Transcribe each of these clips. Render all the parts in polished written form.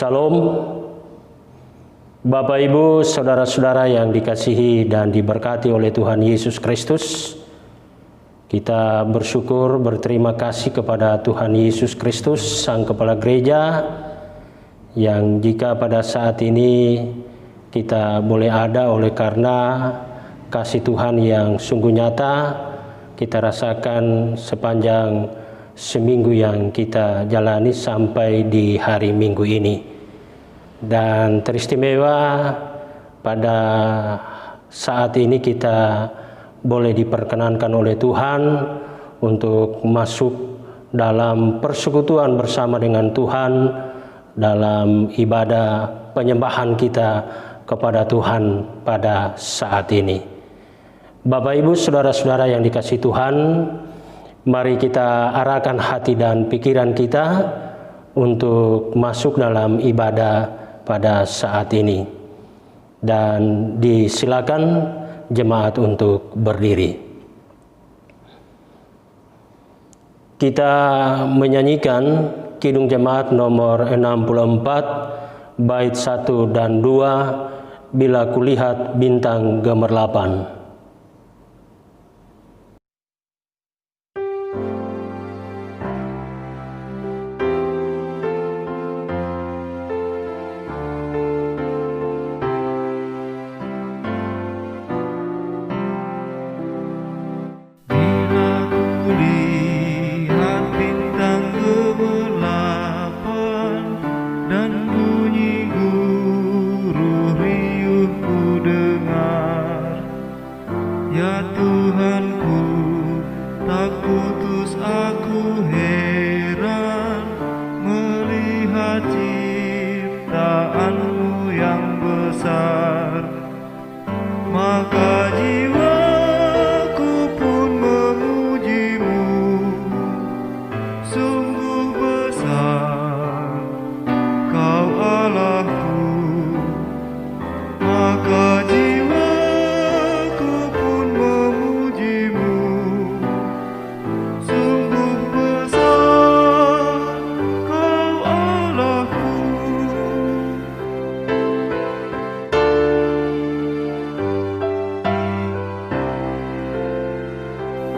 Salam, Bapak Ibu, saudara-saudara yang dikasihi dan diberkati oleh Tuhan Yesus Kristus. Kita bersyukur, berterima kasih kepada Tuhan Yesus Kristus, Sang Kepala Gereja, yang jika pada saat ini kita boleh ada oleh karena kasih Tuhan yang sungguh nyata, kita rasakan sepanjang seminggu yang kita jalani sampai di hari Minggu ini. Dan teristimewa pada saat ini kita boleh diperkenankan oleh Tuhan untuk masuk dalam persekutuan bersama dengan Tuhan dalam ibadah penyembahan kita kepada Tuhan pada saat ini. Bapak Ibu, saudara-saudara yang dikasihi Tuhan, mari kita arahkan hati dan pikiran kita untuk masuk dalam ibadah pada saat ini. Dan disilakan jemaat untuk berdiri. Kita menyanyikan Kidung Jemaat nomor 64, bait 1 dan 2, Bila Kulihat Bintang Gemerlapan.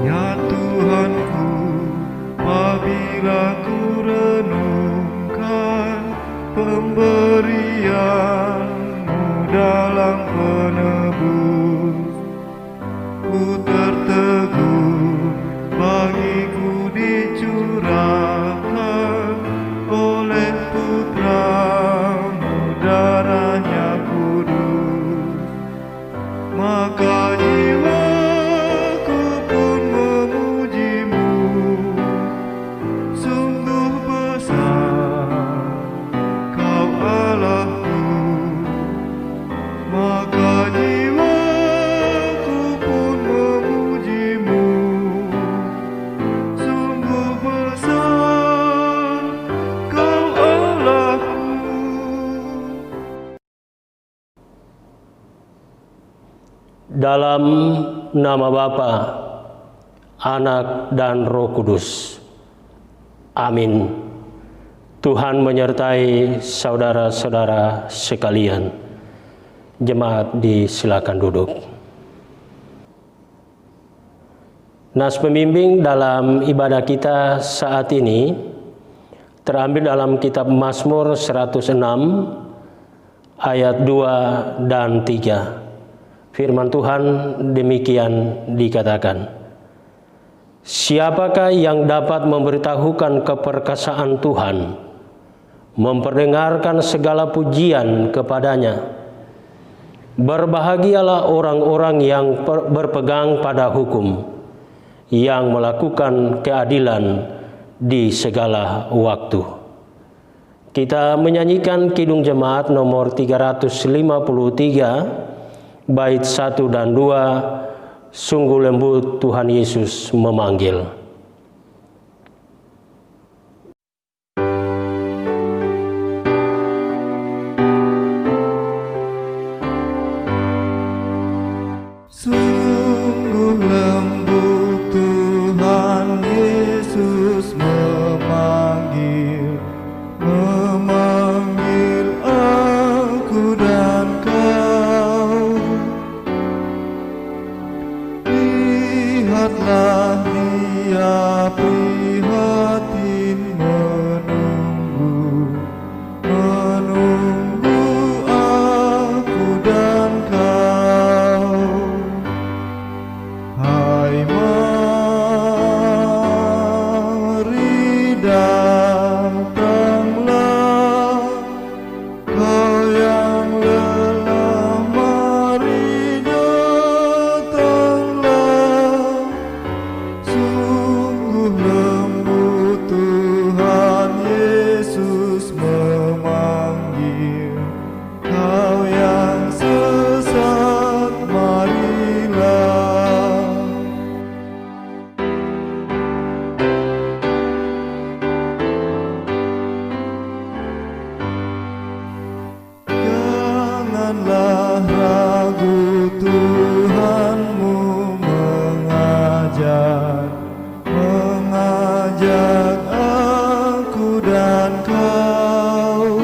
Ya Tuhanku, apabila ku renungkan pemberian-Mu dalam penebus, ku tertegun bagiku dicurahkan oleh Putra-Mu, darahnya kudus. Maka dalam nama Bapa, Anak, dan Roh Kudus. Amin. Tuhan menyertai saudara-saudara sekalian. Jemaat disilakan duduk. Nas pembimbing dalam ibadah kita saat ini terambil dalam kitab Mazmur 106 ayat 2 dan 3. Firman Tuhan demikian dikatakan, siapakah yang dapat memberitahukan keperkasaan Tuhan, memperdengarkan segala pujian kepadanya? Berbahagialah orang-orang yang berpegang pada hukum, yang melakukan keadilan di segala waktu. Kita menyanyikan Kidung Jemaat nomor 353, bait 1 dan 2, Sungguh Lembut Tuhan Yesus Memanggil. Sungguh lembut Tuhan Yesus memanggil, memanggil Ingatlah Dia prihatin menunggu aku dan kau. Hai, mari datanglah, kau yang lelah, mari datanglah. Sungguh lembut Tuhan Yesus memanggil, kau yang sesat, marilah. Janganlah ragu, Tuhanmu mengajak aku dan kau.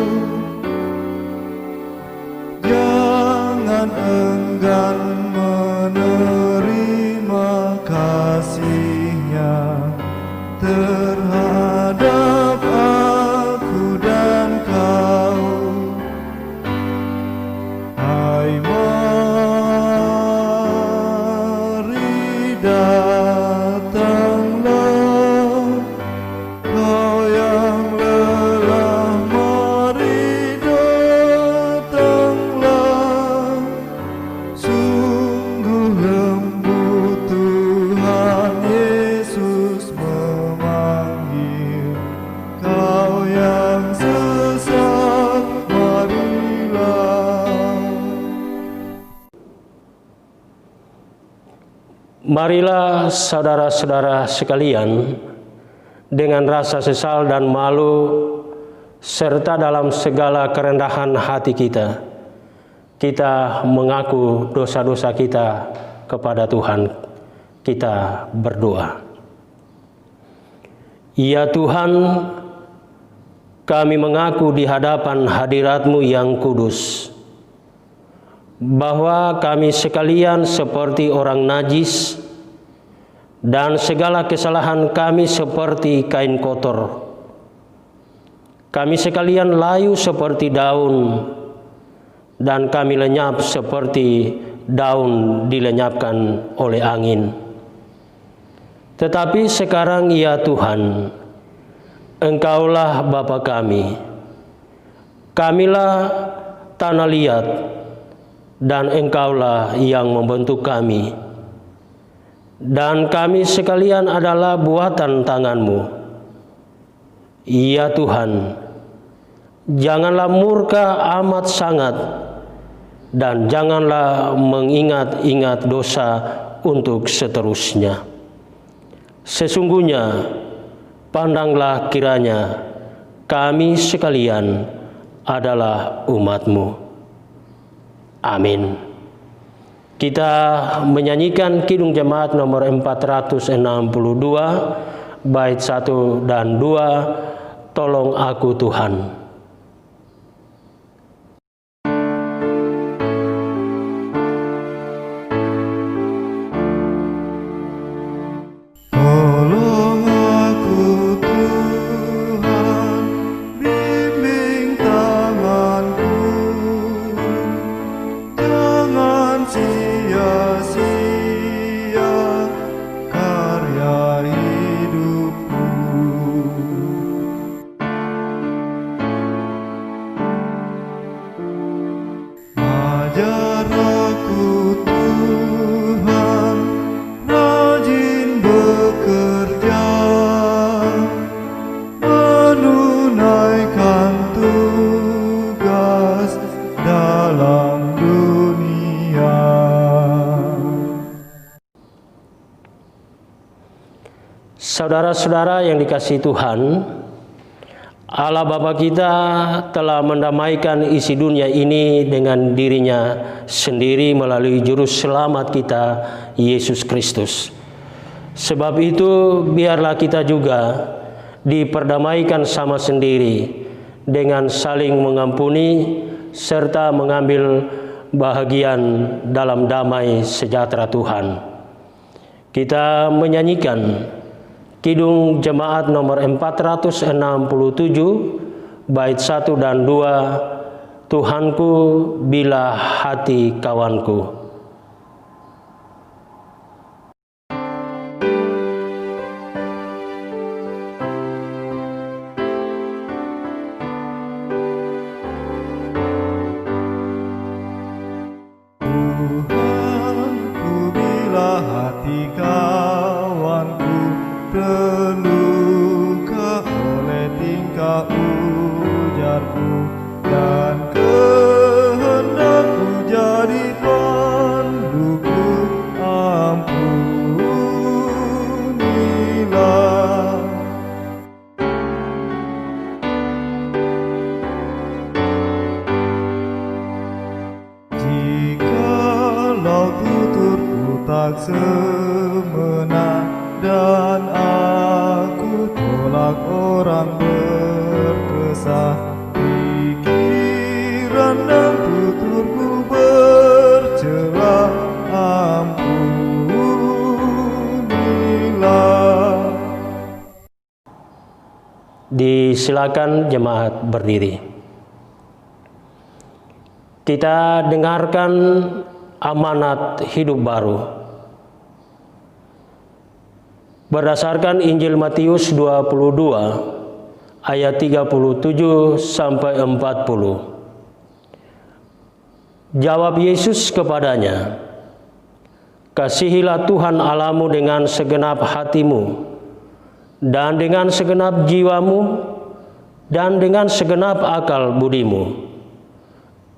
Jangan enggan menerima kasih-Nya terhadap aku dan kau. Hai, mari datanglah, kau yang lelah, mari datanglah. Sungguh lembut Tuhan Yesus memanggil, kau yang sesat, marilah. Marilah saudara-saudara sekalian, dengan rasa sesal dan malu serta dalam segala kerendahan hati kita mengaku dosa-dosa kita kepada Tuhan. Kita berdoa. Ya Tuhan, kami mengaku di hadapan hadirat-Mu yang kudus bahwa kami sekalian seperti orang najis dan segala kesalahan kami seperti kain kotor. Kami sekalian layu seperti daun dan kami lenyap seperti daun dilenyapkan oleh angin. Tetapi sekarang ya Tuhan, Engkaulah Bapa kami. Kamilah tanah liat dan Engkaulah yang membentuk kami. Dan kami sekalian adalah buatan tangan-Mu. Ya Tuhan, janganlah murka amat sangat dan janganlah mengingat-ingat dosa untuk seterusnya. Sesungguhnya, pandanglah kiranya kami sekalian adalah umat-Mu. Amin. Kita menyanyikan Kidung Jemaat nomor 462, bait 1 dan 2, Tolong Aku Tuhan. Tolong aku Tuhan, bimbing tanganku, jangan sia-sia karya hidupku. Ajar aku Tuhan, rajin bekerja, menunaikan tugas dalam dunia. Saudara-saudara yang dikasihi Tuhan, Allah Bapa kita telah mendamaikan isi dunia ini dengan diri-Nya sendiri melalui juru selamat kita, Yesus Kristus. Sebab itu biarlah kita juga diperdamaikan sama sendiri dengan saling mengampuni serta mengambil bahagian dalam damai sejahtera Tuhan. Kita menyanyikan Kidung Jemaat nomor 467, bait 1 dan 2, Tuhanku bila hati kawanku. Tuhanku bila hati kawanku terluka oleh tingkah ujarku dan kehendakku jadi panduku, ampunilah. Jikalau tuturku tak semena dan aku tolak orang berkesah, pikiran dan tuturku bercela, ampunilah. Disilakan jemaat berdiri. Kita dengarkan amanat hidup baru berdasarkan Injil Matius 22 ayat 37 sampai 40. Jawab Yesus kepadanya, "Kasihilah Tuhan Allahmu dengan segenap hatimu dan dengan segenap jiwamu dan dengan segenap akal budimu.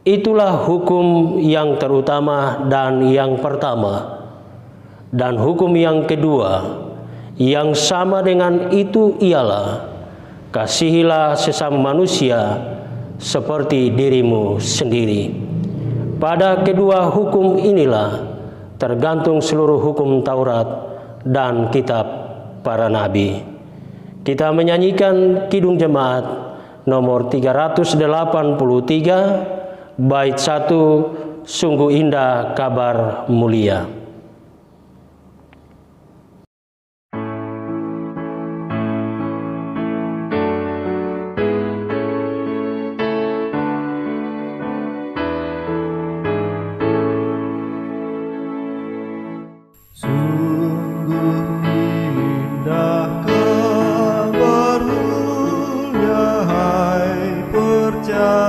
Itulah hukum yang terutama dan yang pertama. Dan hukum yang kedua, yang sama dengan itu ialah, kasihilah sesama manusia seperti dirimu sendiri. Pada kedua hukum inilah tergantung seluruh hukum Taurat dan kitab para nabi." Kita menyanyikan Kidung Jemaat nomor 383, bait 1, Sungguh Indah Kabar Mulia. Sungguh indah kabar mulia, hai percayalah,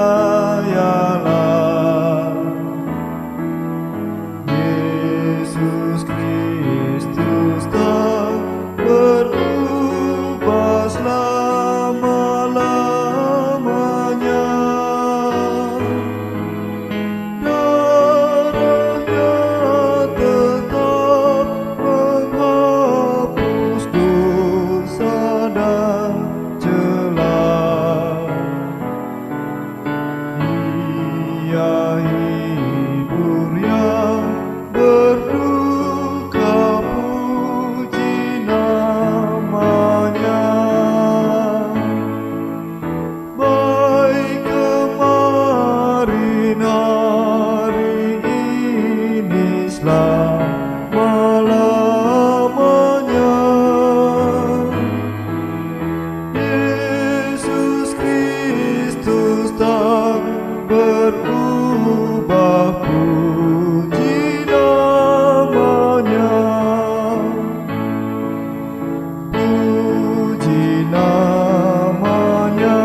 Yesus Kristus tak berubah selama-lamanya. Darahnya tetap menghapus dosa dan celah. Ia hibur yang berduka, puji namanya. Baik kemarin, hari ini, selama-lamanya. Yesus Kristus tak berubah, puji namanya. Puji namanya.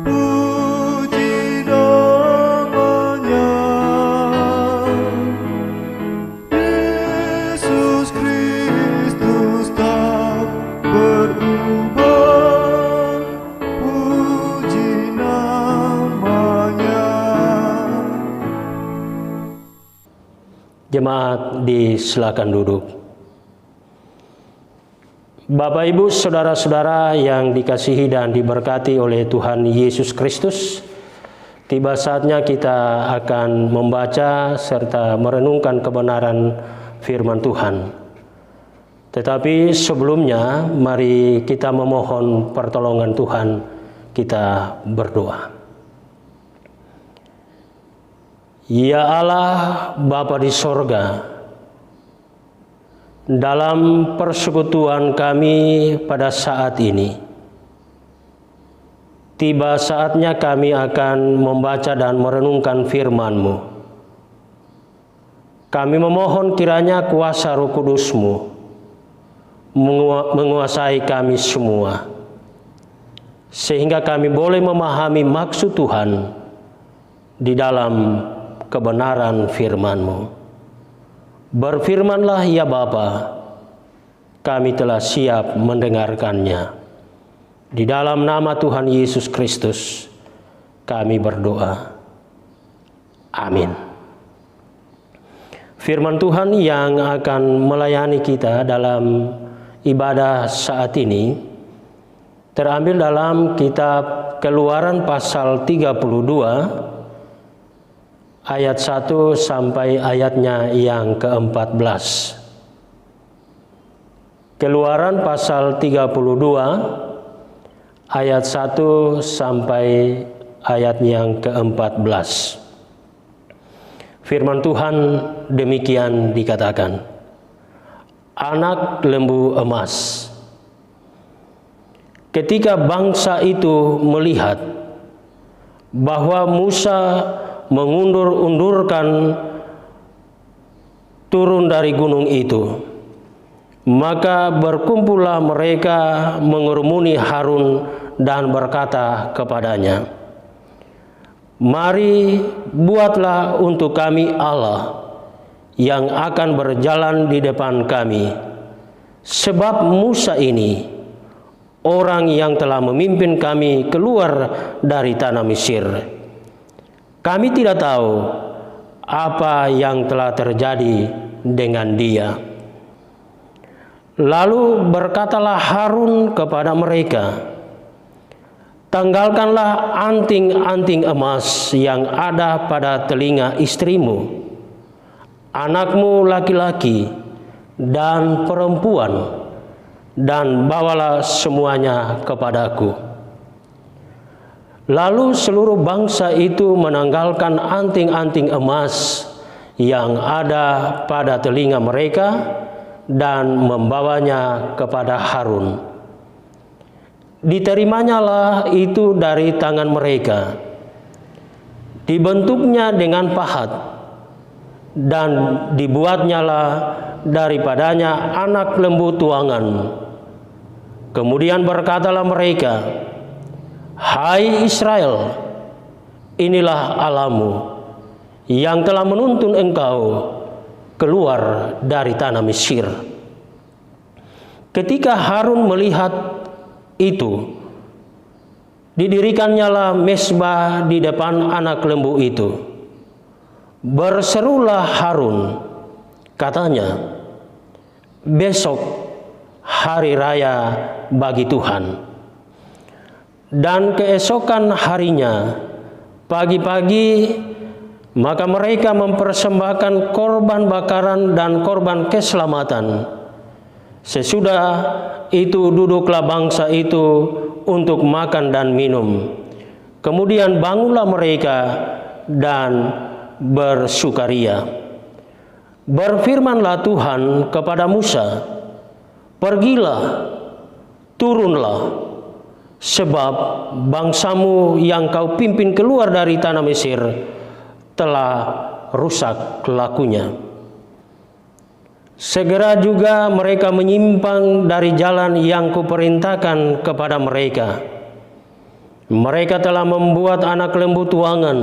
Puji namanya. Yesus Kristus tak berubah, puji namanya. Jemaat disilakan duduk. Bapak, Ibu, saudara-saudara yang dikasihi dan diberkati oleh Tuhan Yesus Kristus, tiba saatnya kita akan membaca serta merenungkan kebenaran firman Tuhan. Tetapi sebelumnya, mari kita memohon pertolongan Tuhan, kita berdoa. Ya Allah, Bapa di sorga, dalam persekutuan kami pada saat ini. Tiba saatnya kami akan membaca dan merenungkan firman-Mu. Kami memohon kiranya kuasa Roh Kudus-Mu menguasai kami semua, sehingga kami boleh memahami maksud Tuhan di dalam kebenaran firman-Mu. Berfirmanlah ya Bapa, kami telah siap mendengarkannya. Di dalam nama Tuhan Yesus Kristus kami berdoa. Amin. Firman Tuhan yang akan melayani kita dalam ibadah saat ini terambil dalam kitab Keluaran pasal 32 ayat 1 sampai ayatnya yang ke-14. Keluaran pasal 32 ayat 1 sampai ayat yang ke-14. Firman Tuhan demikian dikatakan. Anak lembu emas. Ketika bangsa itu melihat bahwa Musa mengundur-undurkan turun dari gunung itu, maka berkumpullah mereka mengerumuni Harun dan berkata kepadanya, "Mari buatlah untuk kami Allah yang akan berjalan di depan kami, sebab Musa ini orang yang telah memimpin kami keluar dari tanah Mesir. Kami tidak tahu apa yang telah terjadi dengan dia." Lalu berkatalah Harun kepada mereka, "Tanggalkanlah anting-anting emas yang ada pada telinga istrimu, anakmu laki-laki dan perempuan, dan bawalah semuanya kepadaku." Lalu seluruh bangsa itu menanggalkan anting-anting emas yang ada pada telinga mereka dan membawanya kepada Harun. Diterimanya itu dari tangan mereka, dibentuknya dengan pahat, dan dibuatnyalah daripadanya anak lembu tuangan. Kemudian berkatalah mereka, "Hai Israel, inilah Allahmu yang telah menuntun engkau keluar dari tanah Mesir." Ketika Harun melihat itu, didirikannya mezbah di depan anak lembu itu. Berserulah Harun, katanya, "Besok hari raya bagi Tuhan." Dan keesokan harinya, pagi-pagi, maka mereka mempersembahkan korban bakaran dan korban keselamatan. Sesudah itu duduklah bangsa itu untuk makan dan minum. Kemudian bangunlah mereka dan bersukaria. Berfirmanlah Tuhan kepada Musa, "Pergilah, turunlah, sebab bangsamu yang kau pimpin keluar dari tanah Mesir telah rusak lakunya." Segera juga mereka menyimpang dari jalan yang kuperintahkan kepada mereka. Mereka telah membuat anak lembu tuangan,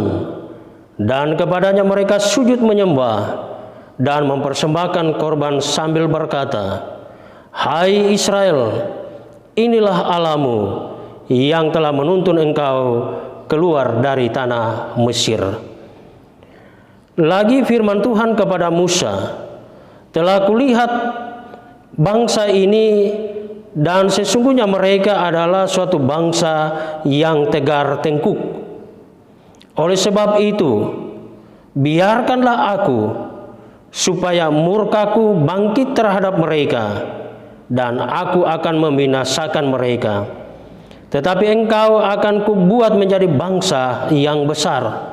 dan kepadanya mereka sujud menyembah dan mempersembahkan korban sambil berkata, "Hai Israel, inilah Allahmu yang telah menuntun engkau keluar dari tanah Mesir." Lagi firman Tuhan kepada Musa, "Telah kulihat bangsa ini, dan sesungguhnya mereka adalah suatu bangsa yang tegar tengkuk. Oleh sebab itu, biarkanlah aku, supaya murkaku bangkit terhadap mereka, dan aku akan membinasakan mereka. Tetapi engkau akan kubuat menjadi bangsa yang besar."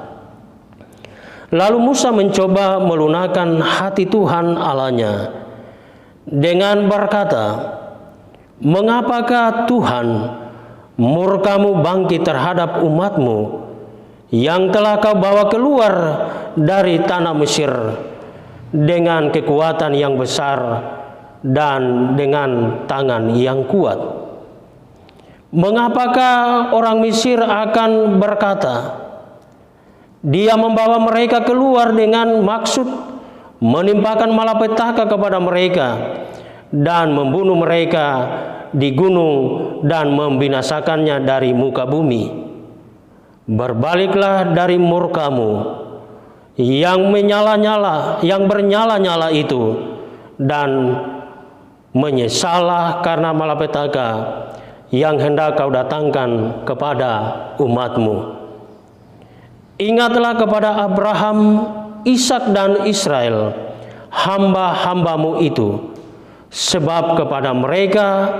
Lalu Musa mencoba melunakkan hati Tuhan Allahnya, dengan berkata, "Mengapakah Tuhan murkamu bangkit terhadap umatmu yang telah kau bawa keluar dari tanah Mesir dengan kekuatan yang besar dan dengan tangan yang kuat? Mengapakah orang Mesir akan berkata, Dia membawa mereka keluar dengan maksud menimpakan malapetaka kepada mereka dan membunuh mereka di gunung dan membinasakannya dari muka bumi? Berbaliklah dari murkamu yang bernyala-nyala itu dan menyesalah karena malapetaka yang hendak kau datangkan kepada umatmu. Ingatlah kepada Abraham, Ishak dan Israel, hamba-hambamu itu, sebab kepada mereka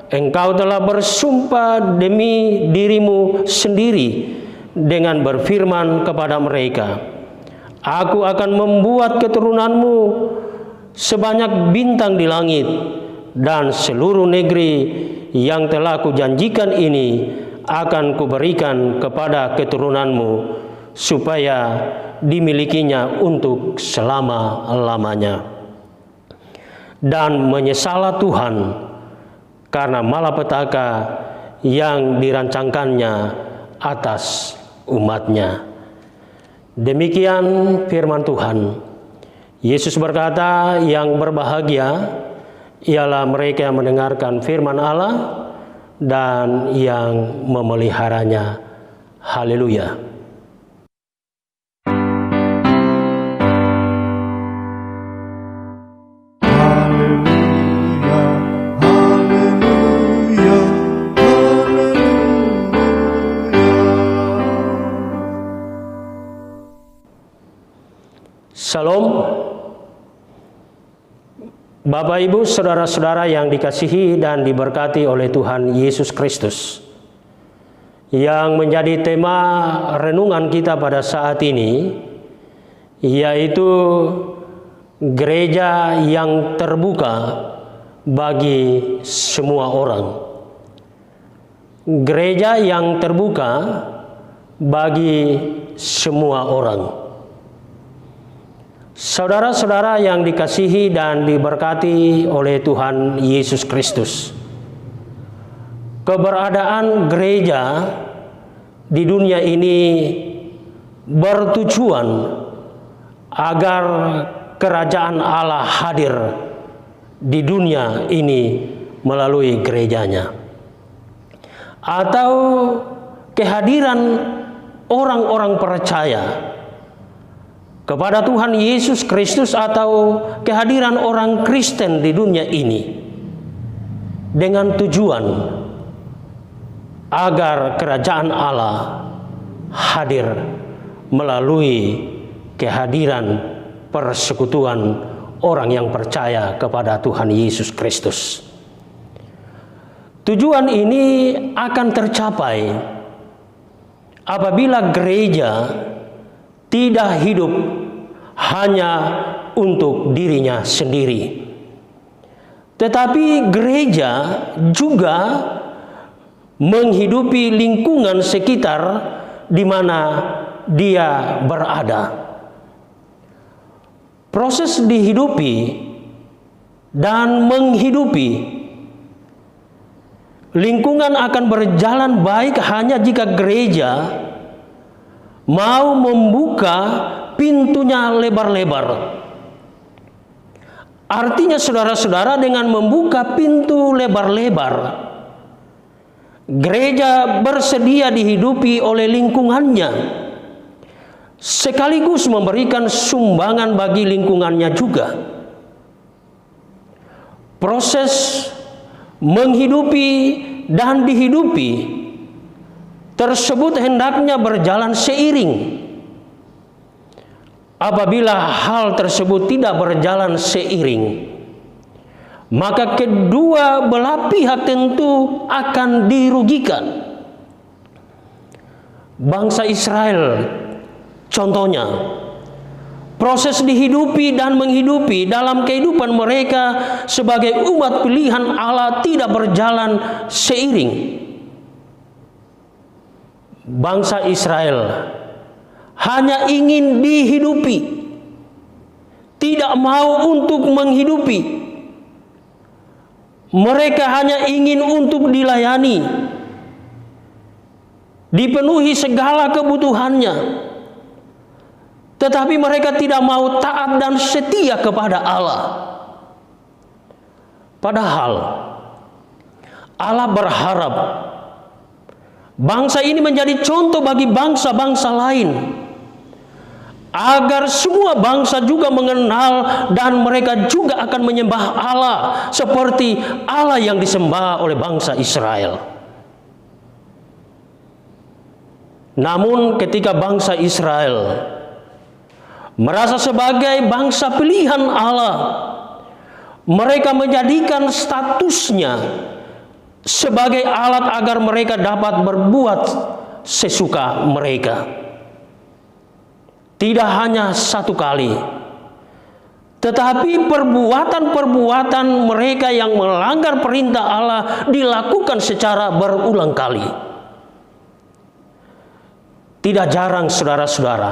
engkau telah bersumpah demi dirimu sendiri dengan berfirman kepada mereka, Aku akan membuat keturunanmu sebanyak bintang di langit, dan seluruh negeri yang telah kujanjikan ini akan kuberikan kepada keturunanmu, supaya dimilikinya untuk selama-lamanya. Dan menyesalah Tuhan karena malapetaka yang dirancangkannya atas umatnya." Demikian firman Tuhan. Yesus berkata, yang berbahagia ialah mereka yang mendengarkan firman Allah dan yang memeliharanya. Haleluya. Haleluya, haleluya, haleluya. Salam. Bapak, Ibu, saudara-saudara yang dikasihi dan diberkati oleh Tuhan Yesus Kristus. Yang menjadi tema renungan kita pada saat ini yaitu gereja yang terbuka bagi semua orang. Gereja yang terbuka bagi semua orang. Saudara-saudara yang dikasihi dan diberkati oleh Tuhan Yesus Kristus, keberadaan gereja di dunia ini bertujuan agar kerajaan Allah hadir di dunia ini melalui gerejanya, atau kehadiran orang-orang percaya kepada Tuhan Yesus Kristus, atau kehadiran orang Kristen di dunia ini dengan tujuan agar kerajaan Allah hadir melalui kehadiran persekutuan orang yang percaya kepada Tuhan Yesus Kristus. Tujuan ini akan tercapai apabila gereja tidak hidup hanya untuk dirinya sendiri, tetapi gereja juga menghidupi lingkungan sekitar di mana dia berada. Proses dihidupi dan menghidupi lingkungan akan berjalan baik hanya jika gereja mau membuka pintunya lebar-lebar. Artinya saudara-saudara, dengan membuka pintu lebar-lebar, gereja bersedia dihidupi oleh lingkungannya, sekaligus memberikan sumbangan bagi lingkungannya juga. Proses menghidupi dan dihidupi tersebut hendaknya berjalan seiring. Apabila hal tersebut tidak berjalan seiring, maka kedua belah pihak tentu akan dirugikan. Bangsa Israel contohnya proses dihidupi dan menghidupi dalam kehidupan mereka sebagai umat pilihan Allah tidak berjalan seiring. Bangsa Israel hanya ingin dihidupi, tidak mau untuk menghidupi. Mereka hanya ingin untuk dilayani, dipenuhi segala kebutuhannya, tetapi mereka tidak mau taat dan setia kepada Allah. Padahal Allah berharap bangsa ini menjadi contoh bagi bangsa-bangsa lain, agar semua bangsa juga mengenal dan mereka juga akan menyembah Allah seperti Allah yang disembah oleh bangsa Israel. Namun ketika bangsa Israel merasa sebagai bangsa pilihan Allah, mereka menjadikan statusnya sebagai alat agar mereka dapat berbuat sesuka mereka. Tidak hanya satu kali, tetapi perbuatan-perbuatan mereka yang melanggar perintah Allah dilakukan secara berulang kali. Tidak jarang saudara-saudara,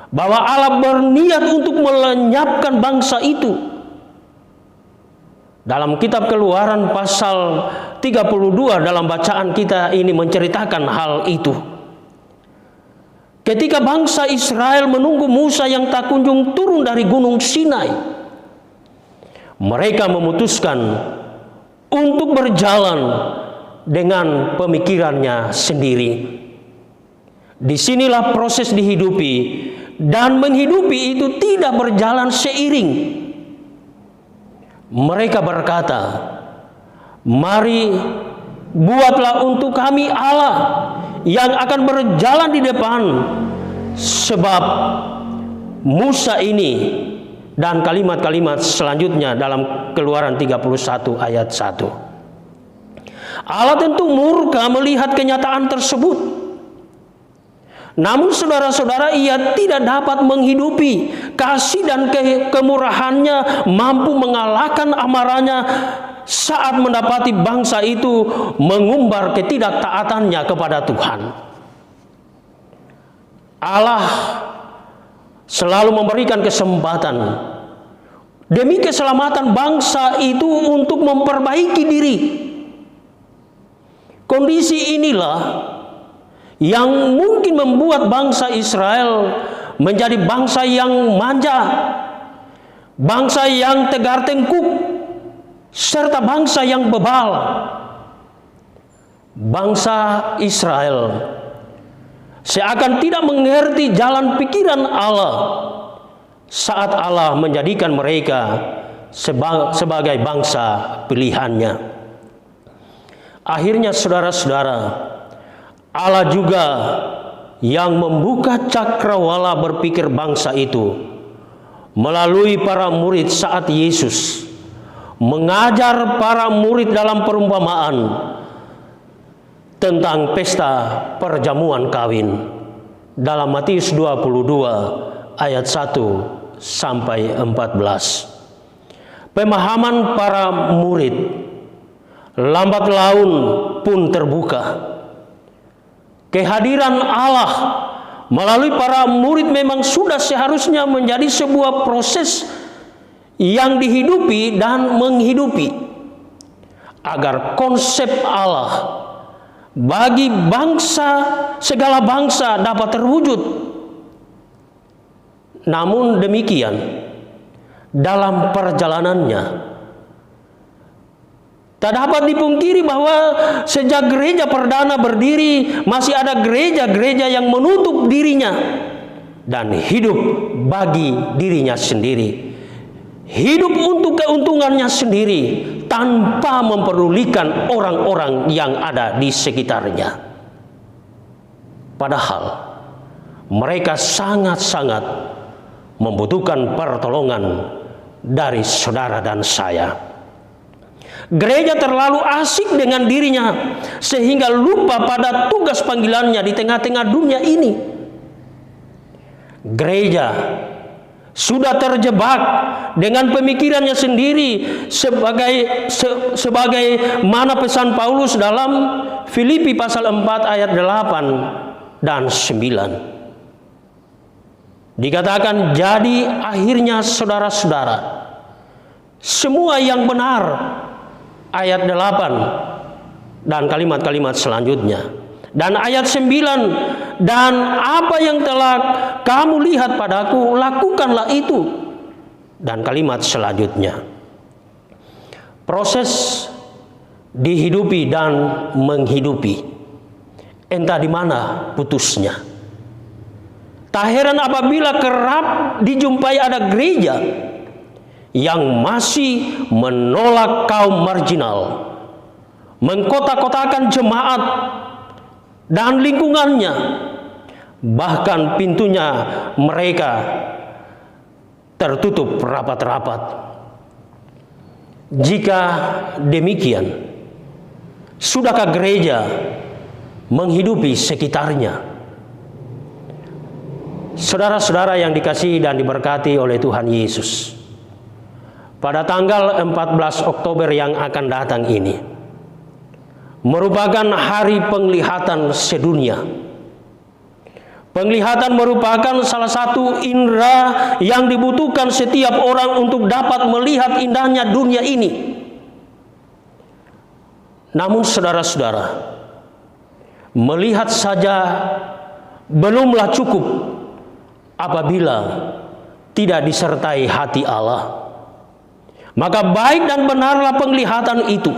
bahwa Allah berniat untuk melenyapkan bangsa itu. Dalam kitab Keluaran pasal 32 dalam bacaan kita ini menceritakan hal itu. Ketika bangsa Israel menunggu Musa yang tak kunjung turun dari gunung Sinai, mereka memutuskan untuk berjalan dengan pemikirannya sendiri. Disinilah proses dihidupi dan menghidupi itu tidak berjalan seiring. Mereka berkata, "Mari buatlah untuk kami Allah yang akan berjalan di depan, sebab Musa ini," dan kalimat-kalimat selanjutnya dalam Keluaran 31 ayat 1. Allah tentu murka melihat kenyataan tersebut. Namun saudara-saudara, ia tidak dapat menghidupi kasih dan kemurahannya mampu mengalahkan amarahnya saat mendapati bangsa itu mengumbar ketidaktaatannya kepada Tuhan. Allah selalu memberikan kesempatan demi keselamatan bangsa itu untuk memperbaiki diri. Kondisi inilah yang mungkin membuat bangsa Israel menjadi bangsa yang manja, bangsa yang tegar tengkuk, serta bangsa yang bebal. Bangsa Israel seakan tidak mengerti jalan pikiran Allah saat Allah menjadikan mereka sebagai bangsa pilihannya. Akhirnya saudara-saudara, Allah juga yang membuka cakrawala berpikir bangsa itu melalui para murid saat Yesus mengajar para murid dalam perumpamaan tentang pesta perjamuan kawin dalam Matius 22 ayat 1 sampai 14. Pemahaman para murid lambat laun pun terbuka. Kehadiran Allah melalui para murid memang sudah seharusnya menjadi sebuah proses yang dihidupi dan menghidupi, agar konsep Allah bagi bangsa, segala bangsa dapat terwujud. Namun demikian, dalam perjalanannya tak dapat dipungkiri bahwa sejak gereja perdana berdiri, masih ada gereja-gereja yang menutup dirinya dan hidup bagi dirinya sendiri, hidup untuk keuntungannya sendiri tanpa mempedulikan orang-orang yang ada di sekitarnya. Padahal mereka sangat-sangat membutuhkan pertolongan dari saudara dan saya. Gereja terlalu asik dengan dirinya sehingga lupa pada tugas panggilannya di tengah-tengah dunia ini. Gereja sudah terjebak dengan pemikirannya sendiri sebagai mana pesan Paulus dalam Filipi pasal 4 ayat 8 dan 9. Dikatakan, jadi akhirnya saudara-saudara, semua yang benar, ayat 8 dan kalimat-kalimat selanjutnya. Dan ayat 9, dan apa yang telah kamu lihat padaku, lakukanlah itu. Dan kalimat selanjutnya. Proses dihidupi dan menghidupi. Entah di mana putusnya. Tak heran apabila kerap dijumpai ada gereja yang masih menolak kaum marginal, mengkotak-kotakan jemaat dan lingkungannya, bahkan pintunya mereka tertutup rapat-rapat. Jika demikian, sudahkah gereja menghidupi sekitarnya? Saudara-saudara yang dikasihi dan diberkati oleh Tuhan Yesus, pada tanggal 14 Oktober yang akan datang ini merupakan hari penglihatan sedunia. Penglihatan merupakan salah satu indera yang dibutuhkan setiap orang untuk dapat melihat indahnya dunia ini. Namun saudara-saudara, melihat saja belumlah cukup apabila tidak disertai hati Allah. Maka baik dan benarlah penglihatan itu.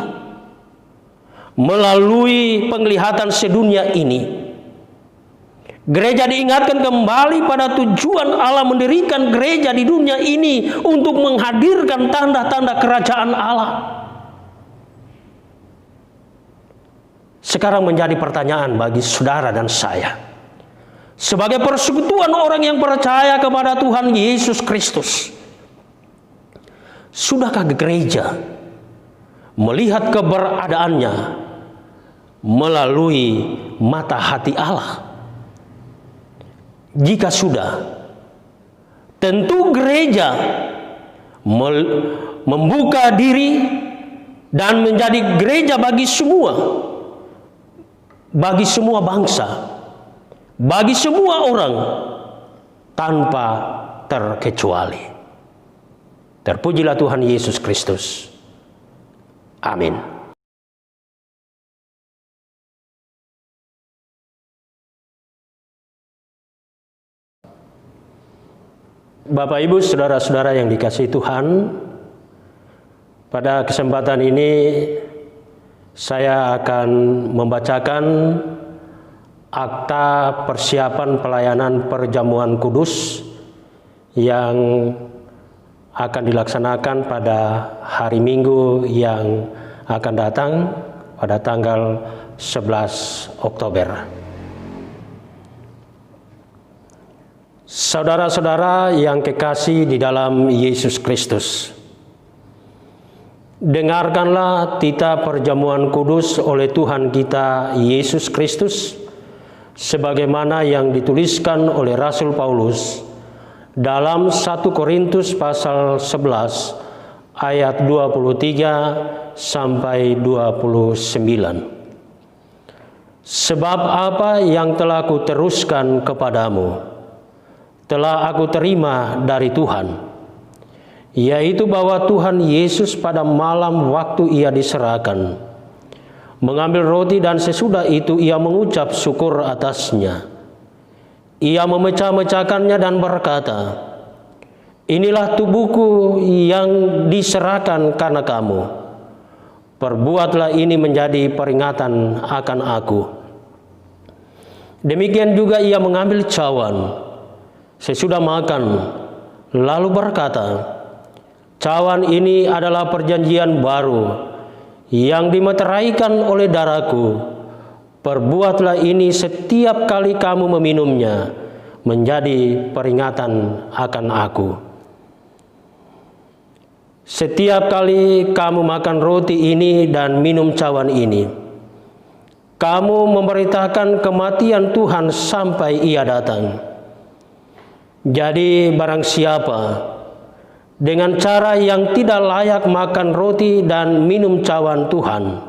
Melalui penglihatan sedunia ini, gereja diingatkan kembali pada tujuan Allah mendirikan gereja di dunia ini untuk menghadirkan tanda-tanda kerajaan Allah. Sekarang menjadi pertanyaan bagi saudara dan saya, sebagai persekutuan orang yang percaya kepada Tuhan Yesus Kristus, sudahkah gereja melihat keberadaannya melalui mata hati Allah? Jika sudah, tentu gereja membuka diri dan menjadi gereja bagi semua bangsa, bagi semua orang tanpa terkecuali. Terpujilah Tuhan Yesus Kristus. Amin. Bapak, Ibu, saudara-saudara yang dikasihi Tuhan, pada kesempatan ini saya akan membacakan akta persiapan pelayanan perjamuan kudus yang akan dilaksanakan pada hari Minggu yang akan datang pada tanggal 11 Oktober. Saudara-saudara yang kekasih di dalam Yesus Kristus, dengarkanlah titah perjamuan kudus oleh Tuhan kita Yesus Kristus sebagaimana yang dituliskan oleh Rasul Paulus dalam 1 Korintus pasal 11 ayat 23 sampai 29. Sebab apa yang telah kuteruskan kepadamu telah aku terima dari Tuhan, yaitu bahwa Tuhan Yesus pada malam waktu ia diserahkan, mengambil roti dan sesudah itu ia mengucap syukur atasnya. Ia memecah-mecahkannya dan berkata, inilah tubuhku yang diserahkan karena kamu. Perbuatlah ini menjadi peringatan akan aku. Demikian juga ia mengambil cawan sesudah makan, lalu berkata, cawan ini adalah perjanjian baru yang dimeteraikan oleh darahku. Perbuatlah ini setiap kali kamu meminumnya menjadi peringatan akan aku. Setiap kali kamu makan roti ini dan minum cawan ini, kamu memberitakan kematian Tuhan sampai ia datang. Jadi barang siapa dengan cara yang tidak layak makan roti dan minum cawan Tuhan,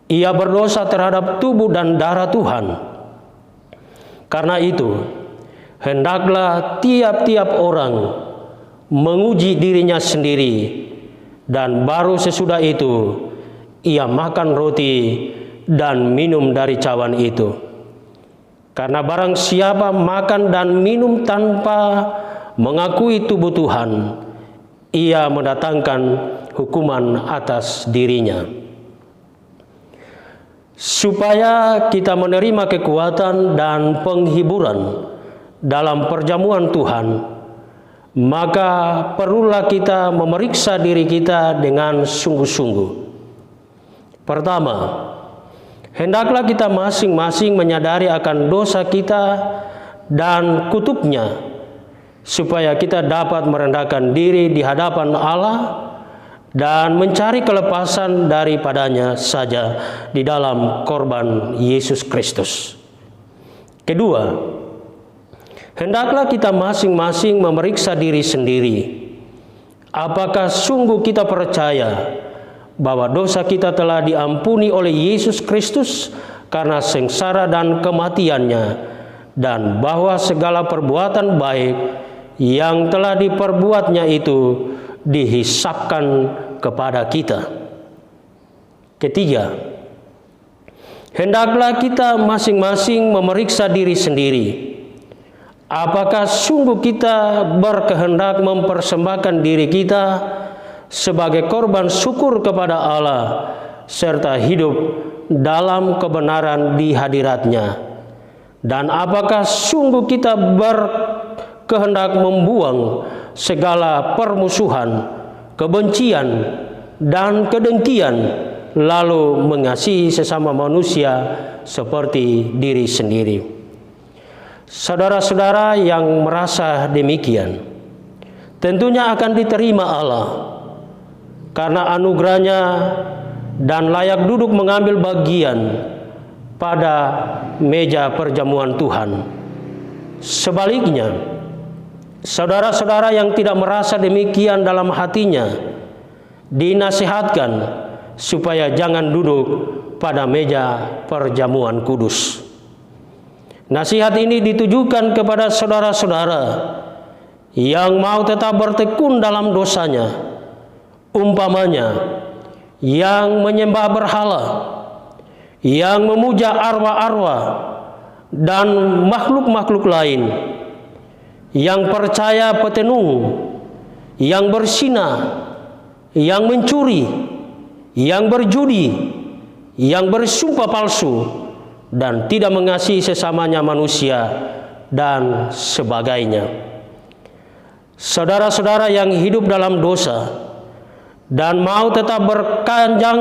ia berdosa terhadap tubuh dan darah Tuhan. Karena itu, hendaklah tiap-tiap orang menguji dirinya sendiri, dan baru sesudah itu ia makan roti dan minum dari cawan itu. Karena barang siapa makan dan minum tanpa mengakui tubuh Tuhan, ia mendatangkan hukuman atas dirinya. Supaya kita menerima kekuatan dan penghiburan dalam perjamuan Tuhan, maka perlulah kita memeriksa diri kita dengan sungguh-sungguh. Pertama, hendaklah kita masing-masing menyadari akan dosa kita dan kutuknya, supaya kita dapat merendahkan diri di hadapan Allah dan mencari kelepasan daripadanya saja di dalam korban Yesus Kristus. Kedua, hendaklah kita masing-masing memeriksa diri sendiri. Apakah sungguh kita percaya bahwa dosa kita telah diampuni oleh Yesus Kristus karena sengsara dan kematiannya, dan bahwa segala perbuatan baik yang telah diperbuatnya itu dihisapkan kepada kita. Ketiga, hendaklah kita masing-masing memeriksa diri sendiri. Apakah sungguh kita berkehendak mempersembahkan diri kita sebagai korban syukur kepada Allah, serta hidup dalam kebenaran di hadirat-Nya? Dan apakah sungguh kita berkehendak membuang segala permusuhan, kebencian, dan kedengkian, lalu mengasihi sesama manusia seperti diri sendiri? Saudara-saudara yang merasa demikian, tentunya akan diterima Allah karena anugerahnya dan layak duduk mengambil bagian pada meja perjamuan Tuhan. Sebaliknya, saudara-saudara yang tidak merasa demikian dalam hatinya dinasihatkan supaya jangan duduk pada meja perjamuan kudus. Nasihat ini ditujukan kepada saudara-saudara yang mau tetap bertekun dalam dosanya, umpamanya yang menyembah berhala, yang memuja arwah-arwah dan makhluk-makhluk lain, yang percaya petenung, yang berzina, yang mencuri, yang berjudi, yang bersumpah palsu, dan tidak mengasihi sesamanya manusia, dan sebagainya. Saudara-saudara yang hidup dalam dosa dan mau tetap berkanjang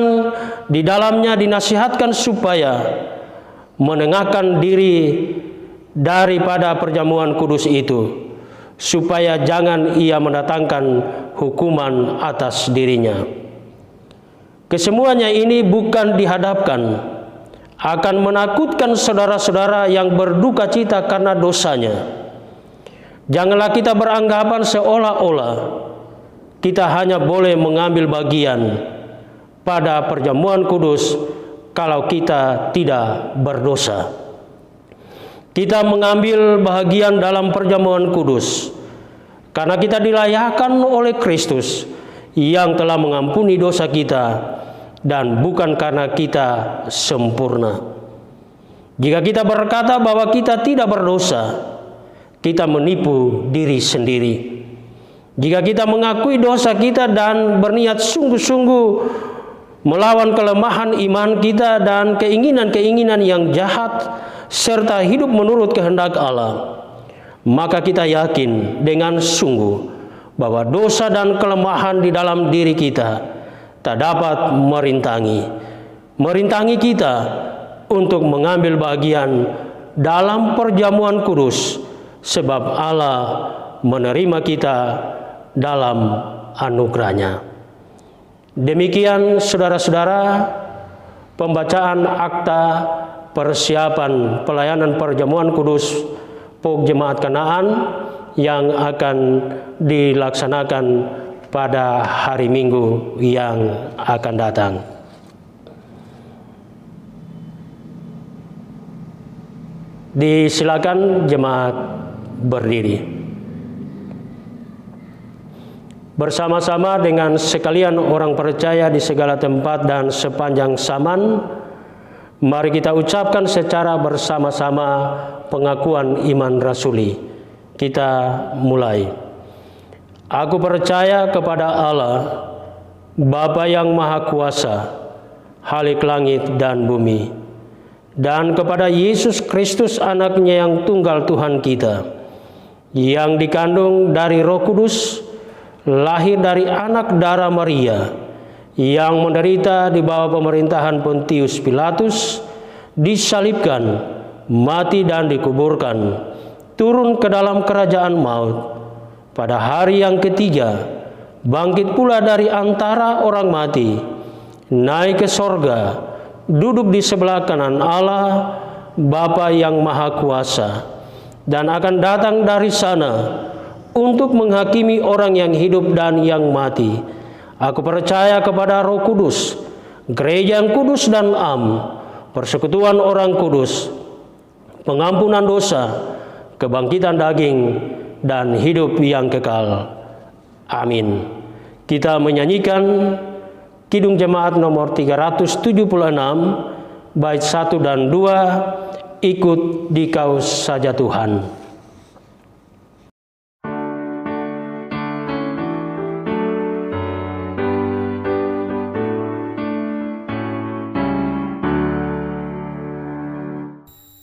di dalamnya dinasihatkan supaya menengahkan diri daripada perjamuan kudus itu, supaya jangan ia mendatangkan hukuman atas dirinya. Kesemuanya ini bukan dihadapkan akan menakutkan saudara-saudara yang berduka cita karena dosanya. Janganlah kita beranggapan seolah-olah kita hanya boleh mengambil bagian pada perjamuan kudus kalau kita tidak berdosa. Kita mengambil bagian dalam perjamuan kudus karena kita dilayakkan oleh Kristus yang telah mengampuni dosa kita, dan bukan karena kita sempurna. Jika kita berkata bahwa kita tidak berdosa, kita menipu diri sendiri. Jika kita mengakui dosa kita dan berniat sungguh-sungguh melawan kelemahan iman kita dan keinginan-keinginan yang jahat, serta hidup menurut kehendak Allah, maka kita yakin dengan sungguh bahwa dosa dan kelemahan di dalam diri kita tak dapat merintangi kita untuk mengambil bagian dalam perjamuan kudus, sebab Allah menerima kita dalam anugerahnya. Demikian saudara-saudara, pembacaan akta persiapan pelayanan perjamuan kudus POG Jemaat Kanaan yang akan dilaksanakan pada hari Minggu yang akan datang. Disilakan jemaat berdiri. Bersama-sama dengan sekalian orang percaya di segala tempat dan sepanjang zaman, mari kita ucapkan secara bersama-sama pengakuan iman rasuli. Kita mulai. Aku percaya kepada Allah, Bapa yang Maha Kuasa, Khalik langit dan bumi, dan kepada Yesus Kristus anaknya yang tunggal Tuhan kita, yang dikandung dari Roh Kudus, lahir dari anak darah Maria, yang menderita di bawah pemerintahan Pontius Pilatus, disalibkan, mati dan dikuburkan, turun ke dalam kerajaan maut, pada hari yang ketiga bangkit pula dari antara orang mati, naik ke sorga, duduk di sebelah kanan Allah Bapa yang Maha Kuasa, dan akan datang dari sana untuk menghakimi orang yang hidup dan yang mati. Aku percaya kepada Roh Kudus, gereja yang kudus dan am, persekutuan orang kudus, pengampunan dosa, kebangkitan daging, dan hidup yang kekal. Amin. Kita menyanyikan Kidung Jemaat nomor 376, bait 1 dan 2, ikut Dikau saja Tuhan.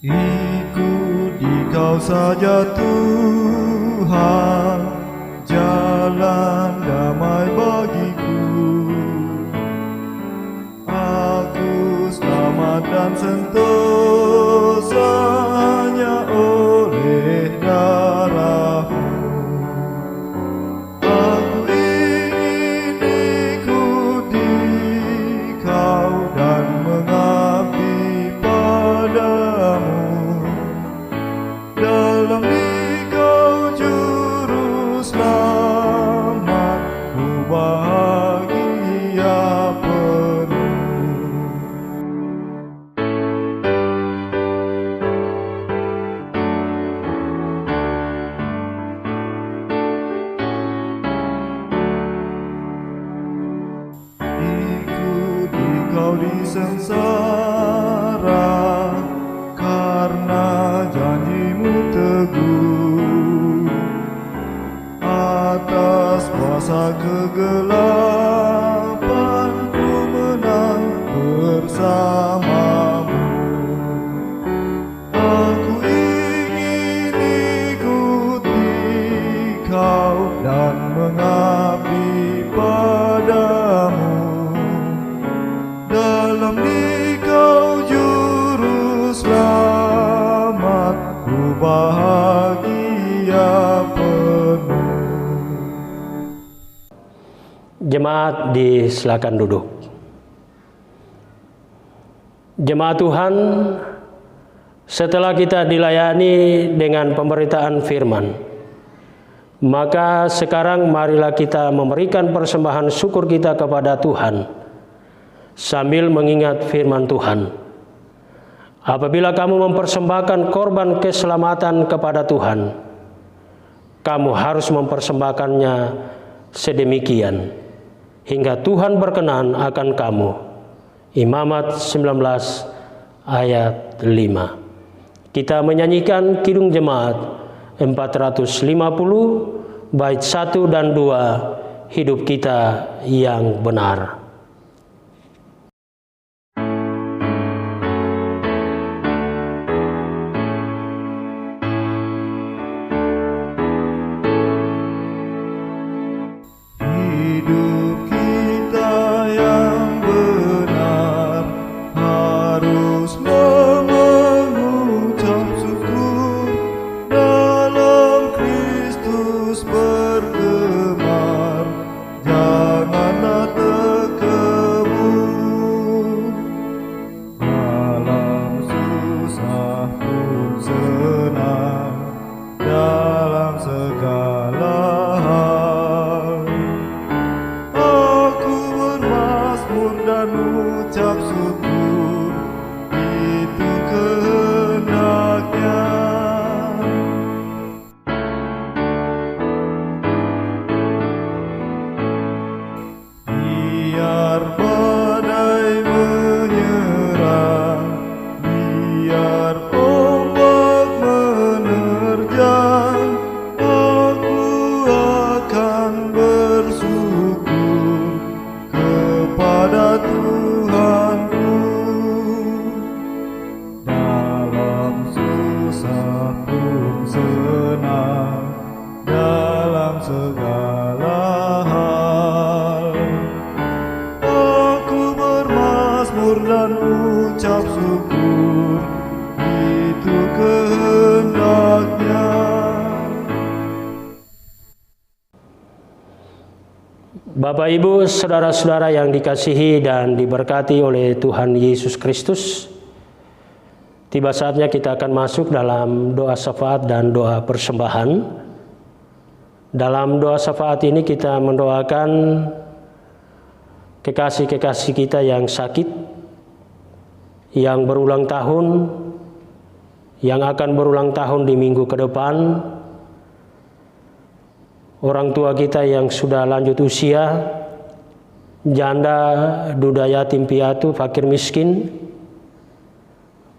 Ikut Dikau saja Tuhan, jalan damai bagiku. Aku selamat dan sentosanya oleh darah-Mu. Aku ingin ikut Dikau dan mengabdi padamu. Dalam Dikau juru selamat, ku bahagia penuh. Ikut Dikau di sengsara, karena janji-Mu teguh. Atas kuasa kegelapan ku menang bersama-Mu. Aku ingin ikut Dikau dan mengabdi padamu. Dalam Dikau juru selamat, ku bahagia penuh. Jemaat disilakan duduk. Jemaat Tuhan, setelah kita dilayani dengan pemberitaan firman, maka sekarang marilah kita memberikan persembahan syukur kita kepada Tuhan sambil mengingat firman Tuhan. Apabila kamu mempersembahkan korban keselamatan kepada Tuhan, kamu harus mempersembahkannya sedemikian hingga Tuhan berkenan akan kamu. Imamat 19 ayat 5. Kita menyanyikan Kidung Jemaat 450 bait 1 dan 2, hidup kita yang benar. Hidup kita yang benar harus mengucap syukur, dalam Kristus bergemar, janganlah tekan ucap syukur, itu kehendaknya. Bapak, Ibu, saudara-saudara yang dikasihi dan diberkati oleh Tuhan Yesus Kristus, tiba saatnya kita akan masuk dalam doa syafaat dan doa persembahan. Dalam doa syafaat ini kita mendoakan kekasih-kekasih kita yang sakit, yang berulang tahun, yang akan berulang tahun di minggu ke depan, orang tua kita yang sudah lanjut usia, janda, duda, yatim piatu, fakir miskin,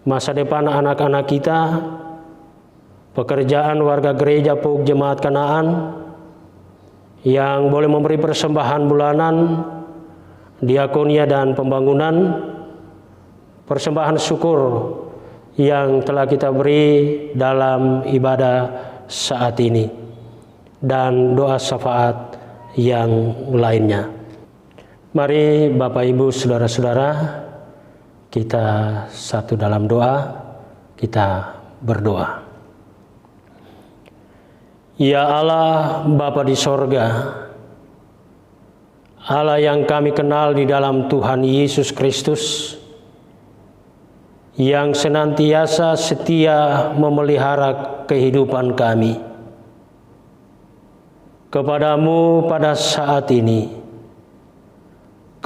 masa depan anak-anak kita, pekerjaan warga gereja Pauk Jemaat Kanaan yang boleh memberi persembahan bulanan, diakonia dan pembangunan, persembahan syukur yang telah kita beri dalam ibadah saat ini, dan doa syafaat yang lainnya. Mari Bapak, Ibu, saudara-saudara, kita satu dalam doa, kita berdoa. Ya Allah, Bapa di sorga, Allah yang kami kenal di dalam Tuhan Yesus Kristus, yang senantiasa setia memelihara kehidupan kami. Kepadamu pada saat ini,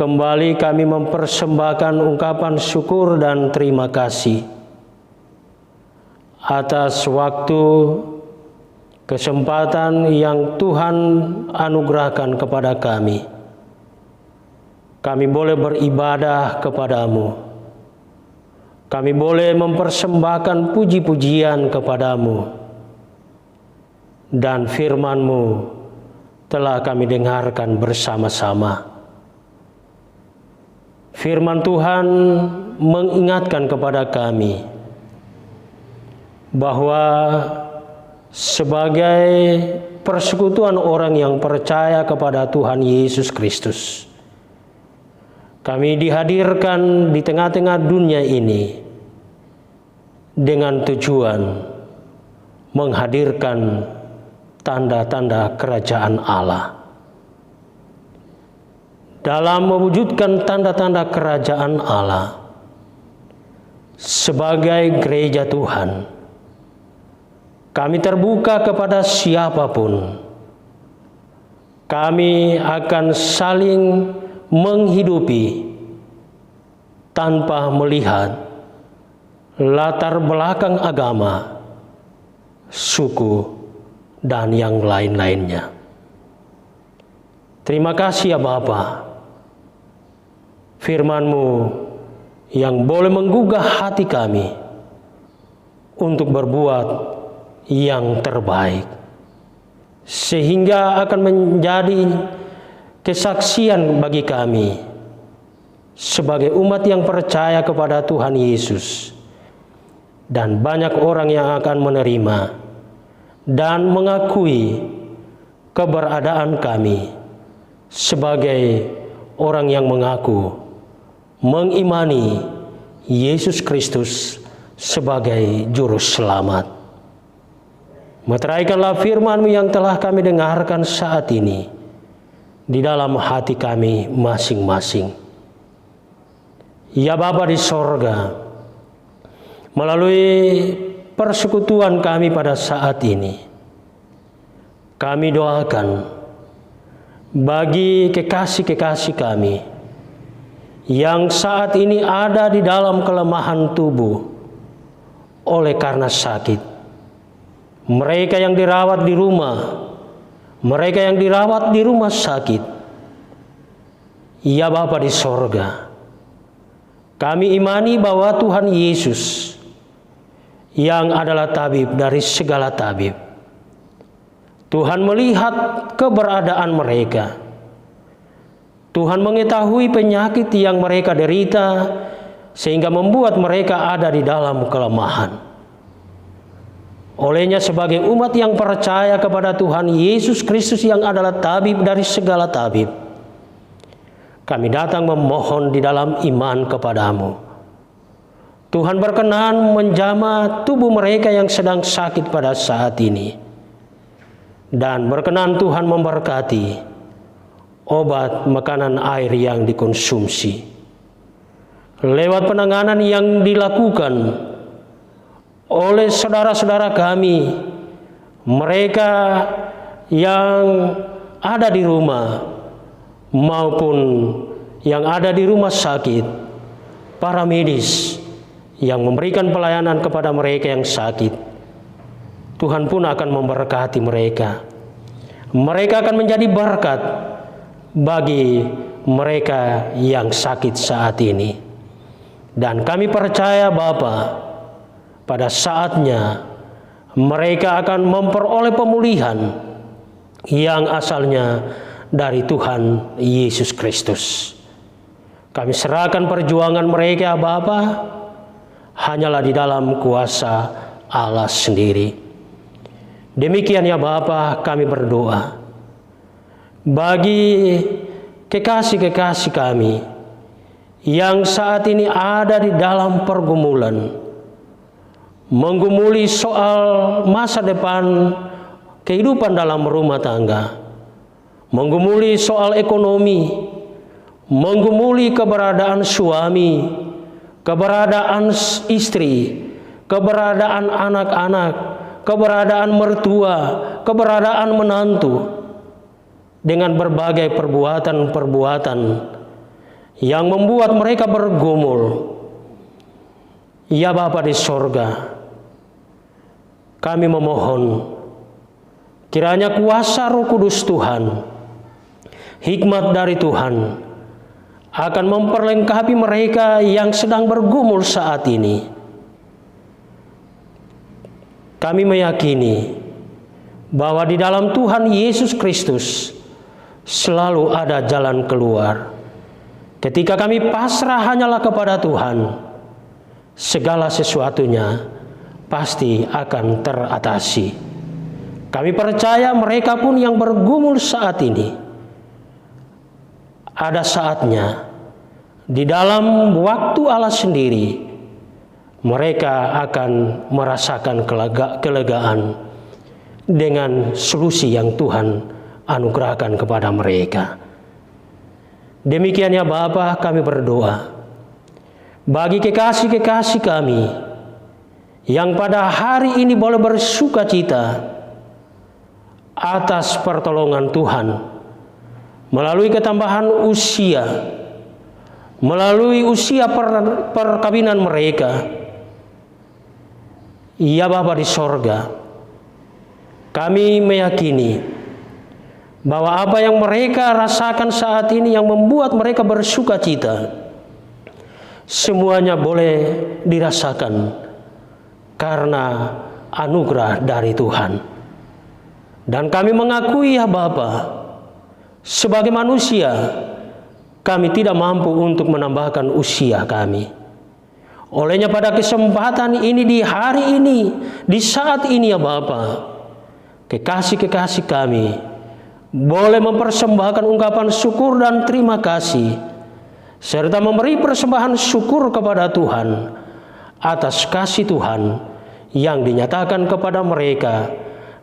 kembali kami mempersembahkan ungkapan syukur dan terima kasih atas waktu, kesempatan yang Tuhan anugerahkan kepada kami. Kami boleh beribadah kepadamu. Kami boleh mempersembahkan puji-pujian kepadamu. Dan firman-Mu telah kami dengarkan bersama-sama. Firman Tuhan mengingatkan kepada kami bahwa sebagai persekutuan orang yang percaya kepada Tuhan Yesus Kristus, kami dihadirkan di tengah-tengah dunia ini dengan tujuan menghadirkan tanda-tanda kerajaan Allah. Dalam mewujudkan tanda-tanda kerajaan Allah sebagai gereja Tuhan, kami terbuka kepada siapapun. Kami akan saling menghidupi tanpa melihat latar belakang agama, suku, dan yang lain-lainnya. Terima kasih ya Bapa, firman-Mu yang boleh menggugah hati kami untuk berbuat yang terbaik, sehingga akan menjadi kesaksian bagi kami sebagai umat yang percaya kepada Tuhan Yesus, dan banyak orang yang akan menerima dan mengakui keberadaan kami sebagai orang yang mengaku mengimani Yesus Kristus sebagai juru selamat. Meteraikanlah firman-Mu yang telah kami dengarkan saat ini di dalam hati kami masing-masing. Ya Bapa di sorga, melalui persekutuan kami pada saat ini, kami doakan bagi kekasih-kekasih kami yang saat ini ada di dalam kelemahan tubuh oleh karena sakit. Mereka yang dirawat di rumah, mereka yang dirawat di rumah sakit. Ya Bapa di sorga, kami imani bahwa Tuhan Yesus yang adalah tabib dari segala tabib, Tuhan melihat keberadaan mereka. Tuhan mengetahui penyakit yang mereka derita, sehingga membuat mereka ada di dalam kelemahan. Olehnya sebagai umat yang percaya kepada Tuhan Yesus Kristus yang adalah tabib dari segala tabib, kami datang memohon di dalam iman kepadamu. Tuhan berkenan menjamah tubuh mereka yang sedang sakit pada saat ini. Dan berkenan Tuhan memberkati obat, makanan, air yang dikonsumsi. Lewat penanganan yang dilakukan oleh saudara-saudara kami, mereka yang ada di rumah maupun yang ada di rumah sakit, para medis yang memberikan pelayanan kepada mereka yang sakit, Tuhan pun akan memberkati mereka. Mereka akan menjadi berkat bagi mereka yang sakit saat ini. Dan kami percaya Bapa, pada saatnya mereka akan memperoleh pemulihan yang asalnya dari Tuhan Yesus Kristus. Kami serahkan perjuangan mereka Bapa hanyalah di dalam kuasa Allah sendiri. Demikian ya Bapa, kami berdoa bagi kekasih-kekasih kami yang saat ini ada di dalam pergumulan, menggumuli soal masa depan kehidupan dalam rumah tangga, menggumuli soal ekonomi, menggumuli keberadaan suami, keberadaan istri, keberadaan anak-anak, keberadaan mertua, keberadaan menantu, dengan berbagai perbuatan-perbuatan yang membuat mereka bergumul. Ya Bapa di sorga, kami memohon kiranya kuasa Roh Kudus Tuhan, hikmat dari Tuhan akan memperlengkapi mereka yang sedang bergumul saat ini. Kami meyakini bahwa di dalam Tuhan Yesus Kristus selalu ada jalan keluar. Ketika kami pasrah hanyalah kepada Tuhan, segala sesuatunya pasti akan teratasi. Kami percaya mereka pun yang bergumul saat ini, ada saatnya di dalam waktu Allah sendiri mereka akan merasakan kelegaan dengan solusi yang Tuhan anugerahkan kepada mereka. Demikian ya Bapa, kami berdoa bagi kekasih-kekasih kami yang pada hari ini boleh bersuka cita atas pertolongan Tuhan melalui ketambahan usia, melalui usia perkawinan mereka. Ya Bapa di sorga, kami meyakini bahwa apa yang mereka rasakan saat ini yang membuat mereka bersuka cita, semuanya boleh dirasakan karena anugerah dari Tuhan. Dan kami mengakui ya Bapa, sebagai manusia, kami tidak mampu untuk menambahkan usia kami. Olehnya pada kesempatan ini, di hari ini, di saat ini ya Bapa, kekasih-kekasih kami boleh mempersembahkan ungkapan syukur dan terima kasih, serta memberi persembahan syukur kepada Tuhan atas kasih Tuhan yang dinyatakan kepada mereka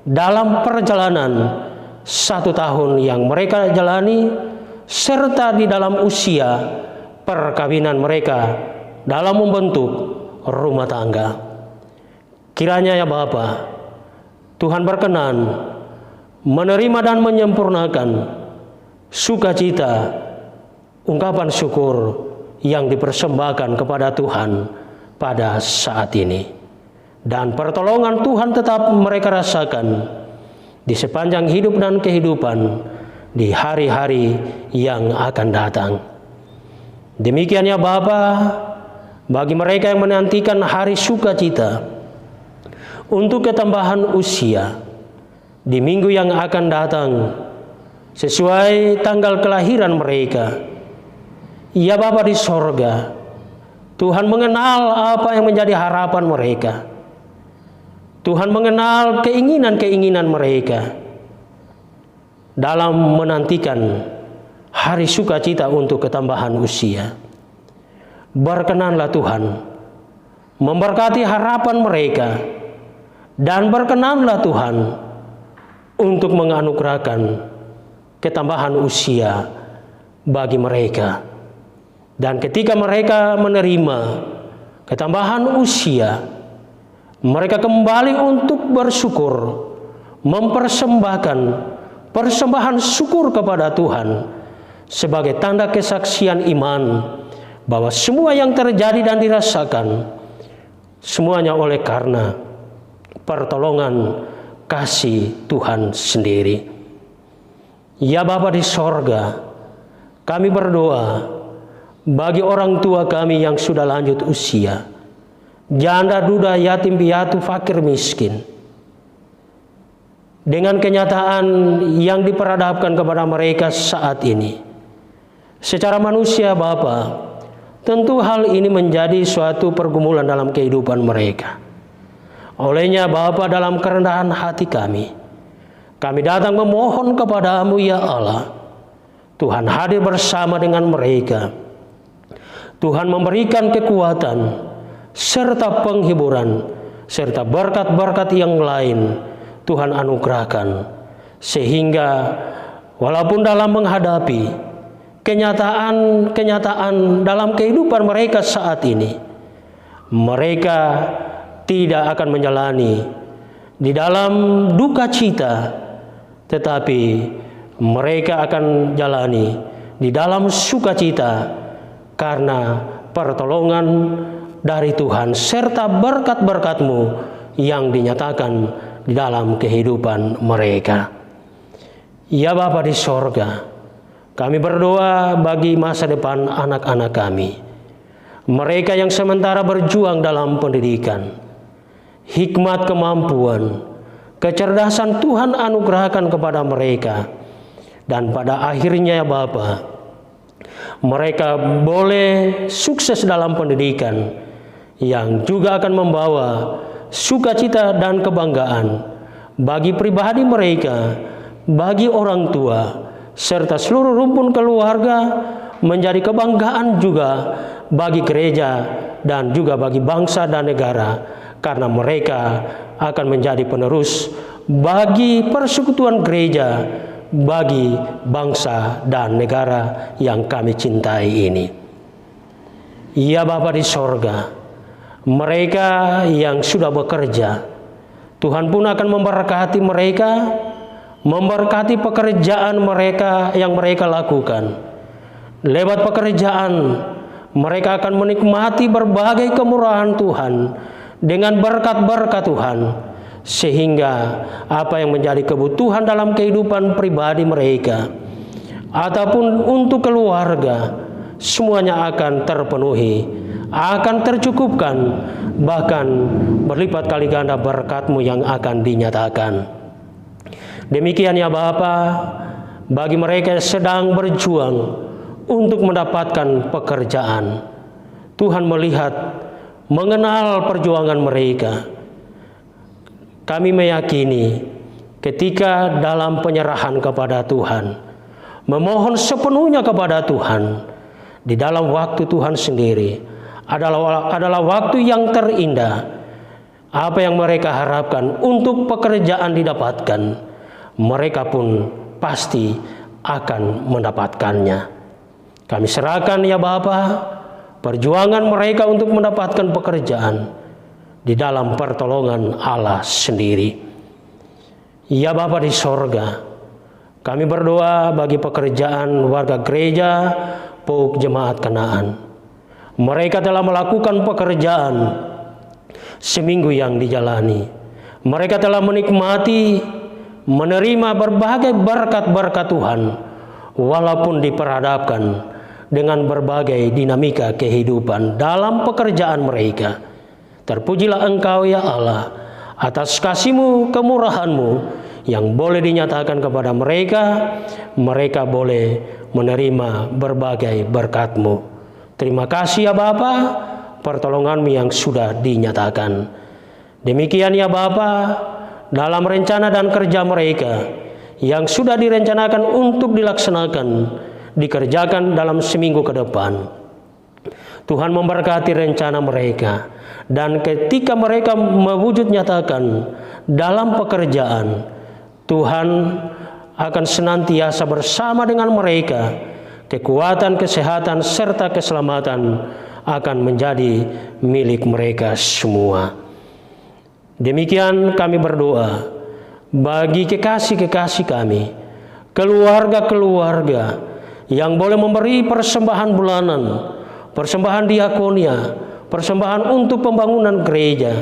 dalam perjalanan 1 tahun yang mereka jalani, serta di dalam usia perkawinan mereka dalam membentuk rumah tangga. Kiranya ya Bapa, Tuhan berkenan menerima dan menyempurnakan sukacita, ungkapan syukur yang dipersembahkan kepada Tuhan pada saat ini. Dan pertolongan Tuhan tetap mereka rasakan di sepanjang hidup dan kehidupan di hari-hari yang akan datang. Demikian ya Bapa, bagi mereka yang menantikan hari sukacita untuk ketambahan usia di minggu yang akan datang sesuai tanggal kelahiran mereka. Ya Bapa di sorga, Tuhan mengenal apa yang menjadi harapan mereka. Tuhan mengenal keinginan-keinginan mereka dalam menantikan hari sukacita untuk ketambahan usia. Berkenanlah Tuhan memberkati harapan mereka, dan berkenanlah Tuhan untuk menganugerahkan ketambahan usia bagi mereka. Dan ketika mereka menerima ketambahan usia, mereka kembali untuk bersyukur, mempersembahkan persembahan syukur kepada Tuhan sebagai tanda kesaksian iman bahwa semua yang terjadi dan dirasakan semuanya oleh karena pertolongan kasih Tuhan sendiri. Ya Bapa di sorga, kami berdoa bagi orang tua kami yang sudah lanjut usia, janda, duda, yatim piatu, fakir, miskin. Dengan kenyataan yang diperhadapkan kepada mereka saat ini, secara manusia Bapa, tentu hal ini menjadi suatu pergumulan dalam kehidupan mereka. Olehnya Bapa, dalam kerendahan hati kami datang memohon kepadamu ya Allah. Tuhan hadir bersama dengan mereka. Tuhan memberikan kekuatan serta penghiburan serta berkat-berkat yang lain Tuhan anugerahkan, sehingga walaupun dalam menghadapi kenyataan dalam kehidupan mereka saat ini, mereka tidak akan menjalani di dalam duka cita, tetapi mereka akan jalani di dalam sukacita karena pertolongan dari Tuhan serta berkat-berkat-Mu yang dinyatakan di dalam kehidupan mereka. Ya Bapa di sorga, kami berdoa bagi masa depan anak-anak kami, mereka yang sementara berjuang dalam pendidikan. Hikmat, kemampuan, kecerdasan Tuhan anugerahkan kepada mereka, dan pada akhirnya ya Bapa, mereka boleh sukses dalam pendidikan yang juga akan membawa sukacita dan kebanggaan bagi pribadi mereka, bagi orang tua, serta seluruh rumpun keluarga, menjadi kebanggaan juga bagi gereja dan juga bagi bangsa dan negara, karena mereka akan menjadi penerus bagi persekutuan gereja, bagi bangsa dan negara yang kami cintai ini. Ya Bapa di sorga, mereka yang sudah bekerja, Tuhan pun akan memberkati mereka, memberkati pekerjaan mereka yang mereka lakukan. Lewat pekerjaan, mereka akan menikmati berbagai kemurahan Tuhan dengan berkat-berkat Tuhan, sehingga apa yang menjadi kebutuhan dalam kehidupan pribadi mereka ataupun untuk keluarga, semuanya akan terpenuhi, akan tercukupkan, bahkan berlipat kali ganda berkat-Mu yang akan dinyatakan. Demikian ya Bapa, bagi mereka yang sedang berjuang untuk mendapatkan pekerjaan, Tuhan melihat, mengenal perjuangan mereka. Kami meyakini ketika dalam penyerahan kepada Tuhan, memohon sepenuhnya kepada Tuhan, di dalam waktu Tuhan sendiri adalah waktu yang terindah. Apa yang mereka harapkan untuk pekerjaan didapatkan, mereka pun pasti akan mendapatkannya. Kami serahkan ya Bapa, perjuangan mereka untuk mendapatkan pekerjaan di dalam pertolongan Allah sendiri. Ya Bapa di sorga, kami berdoa bagi pekerjaan warga gereja Pauk Jemaat Kanaan. Mereka telah melakukan pekerjaan seminggu yang dijalani. Mereka telah menikmati, menerima berbagai berkat-berkat Tuhan, walaupun diperhadapkan dengan berbagai dinamika kehidupan dalam pekerjaan mereka. Terpujilah Engkau ya Allah atas kasih-Mu, kemurahan-Mu yang boleh dinyatakan kepada mereka. Mereka boleh menerima berbagai berkat-Mu. Terima kasih ya Bapa, pertolongan-Mu yang sudah dinyatakan. Demikian ya Bapa, dalam rencana dan kerja mereka yang sudah direncanakan untuk dilaksanakan, dikerjakan dalam seminggu ke depan, Tuhan memberkati rencana mereka, dan ketika mereka mewujud nyatakan dalam pekerjaan, Tuhan akan senantiasa bersama dengan mereka. Kekuatan, kesehatan, serta keselamatan akan menjadi milik mereka semua. Demikian kami berdoa bagi kekasih-kekasih kami, keluarga-keluarga yang boleh memberi persembahan bulanan, persembahan diakonia, persembahan untuk pembangunan gereja,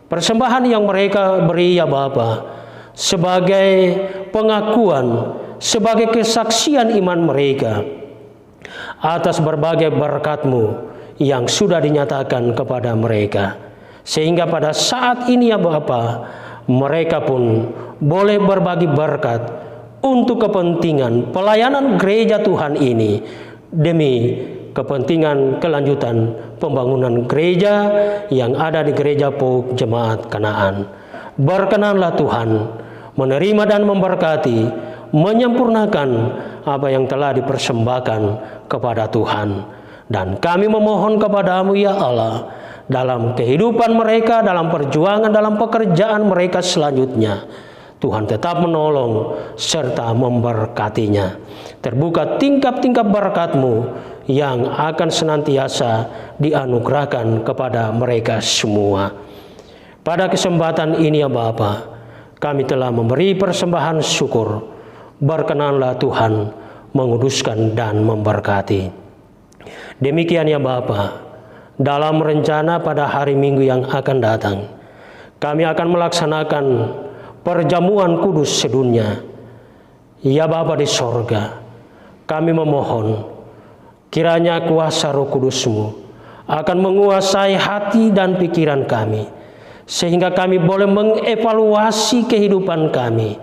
persembahan yang mereka beri ya Bapa, sebagai pengakuan, sebagai kesaksian iman mereka atas berbagai berkat-Mu yang sudah dinyatakan kepada mereka. Sehingga pada saat ini ya Bapa, mereka pun boleh berbagi berkat untuk kepentingan pelayanan gereja Tuhan ini, demi kepentingan kelanjutan pembangunan gereja yang ada di Gereja Pauk Jemaat Kanaan. Berkenanlah Tuhan menerima dan memberkati, menyempurnakan apa yang telah dipersembahkan kepada Tuhan. Dan kami memohon kepada-Mu ya Allah, dalam kehidupan mereka, dalam perjuangan, dalam pekerjaan mereka selanjutnya, Tuhan tetap menolong serta memberkatinya. Terbuka tingkap-tingkap berkat-Mu yang akan senantiasa dianugerahkan kepada mereka semua. Pada kesempatan ini ya Bapa, kami telah memberi persembahan syukur. Berkenanlah Tuhan menguduskan dan memberkati. Demikian ya Bapa, dalam rencana pada hari Minggu yang akan datang, kami akan melaksanakan perjamuan kudus sedunia. Ya Bapa di sorga, kami memohon kiranya kuasa Roh Kudus-Mu akan menguasai hati dan pikiran kami, sehingga kami boleh mengevaluasi kehidupan kami.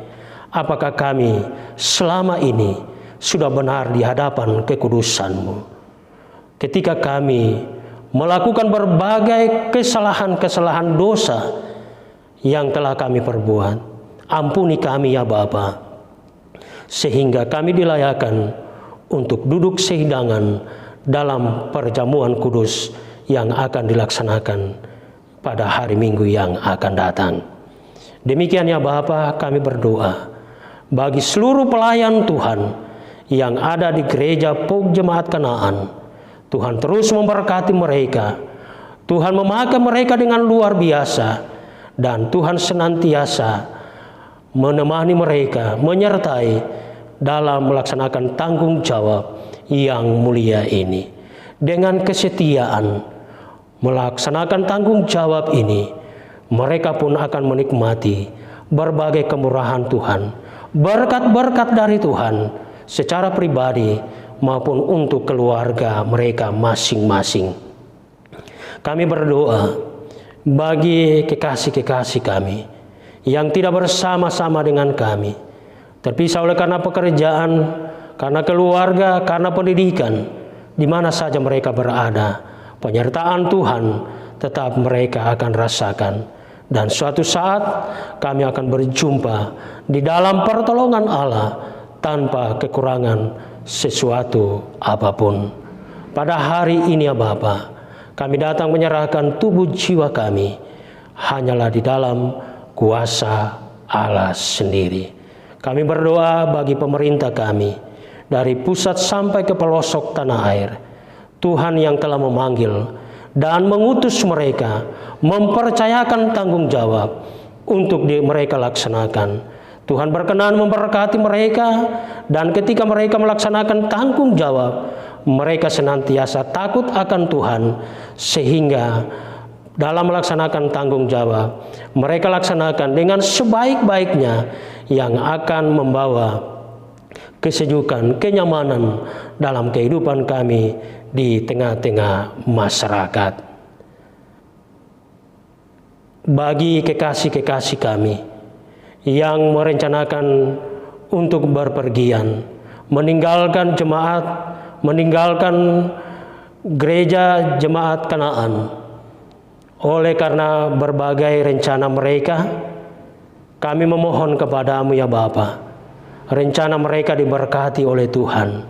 Apakah kami selama ini sudah benar di hadapan kekudusan-Mu? Ketika kami melakukan berbagai kesalahan-kesalahan dosa yang telah kami perbuat, ampuni kami ya Bapa, sehingga kami dilayakkan untuk duduk sehidangan dalam perjamuan kudus yang akan dilaksanakan pada hari Minggu yang akan datang. Demikian ya Bapa, kami berdoa bagi seluruh pelayan Tuhan yang ada di Gereja Pauk Jemaat Kanaan. Tuhan terus memberkati mereka, Tuhan memakai mereka dengan luar biasa, dan Tuhan senantiasa menemani mereka, menyertai dalam melaksanakan tanggung jawab yang mulia ini. Dengan kesetiaan melaksanakan tanggung jawab ini, mereka pun akan menikmati berbagai kemurahan Tuhan, berkat-berkat dari Tuhan secara pribadi maupun untuk keluarga mereka masing-masing. Kami berdoa bagi kekasih-kekasih kami yang tidak bersama-sama dengan kami, terpisah oleh karena pekerjaan, karena keluarga, karena pendidikan, di mana saja mereka berada, penyertaan Tuhan tetap mereka akan rasakan. Dan suatu saat kami akan berjumpa di dalam pertolongan Allah tanpa kekurangan sesuatu apapun. Pada hari ini ya Bapa, kami datang menyerahkan tubuh jiwa kami hanyalah di dalam kuasa Allah sendiri. Kami berdoa bagi pemerintah kami, dari pusat sampai ke pelosok tanah air. Tuhan yang telah memanggil dan mengutus mereka, mempercayakan tanggung jawab untuk mereka laksanakan. Tuhan berkenan memberkati mereka, dan ketika mereka melaksanakan tanggung jawab, mereka senantiasa takut akan Tuhan, sehingga dalam melaksanakan tanggung jawab, mereka laksanakan dengan sebaik-baiknya yang akan membawa kesejukan, kenyamanan dalam kehidupan kami di tengah-tengah masyarakat. Bagi kekasih-kekasih kami yang merencanakan untuk berpergian, meninggalkan jemaat, meninggalkan gereja Jemaat Kanaan, oleh karena berbagai rencana mereka, kami memohon kepada-Mu ya Bapa, rencana mereka diberkati oleh Tuhan,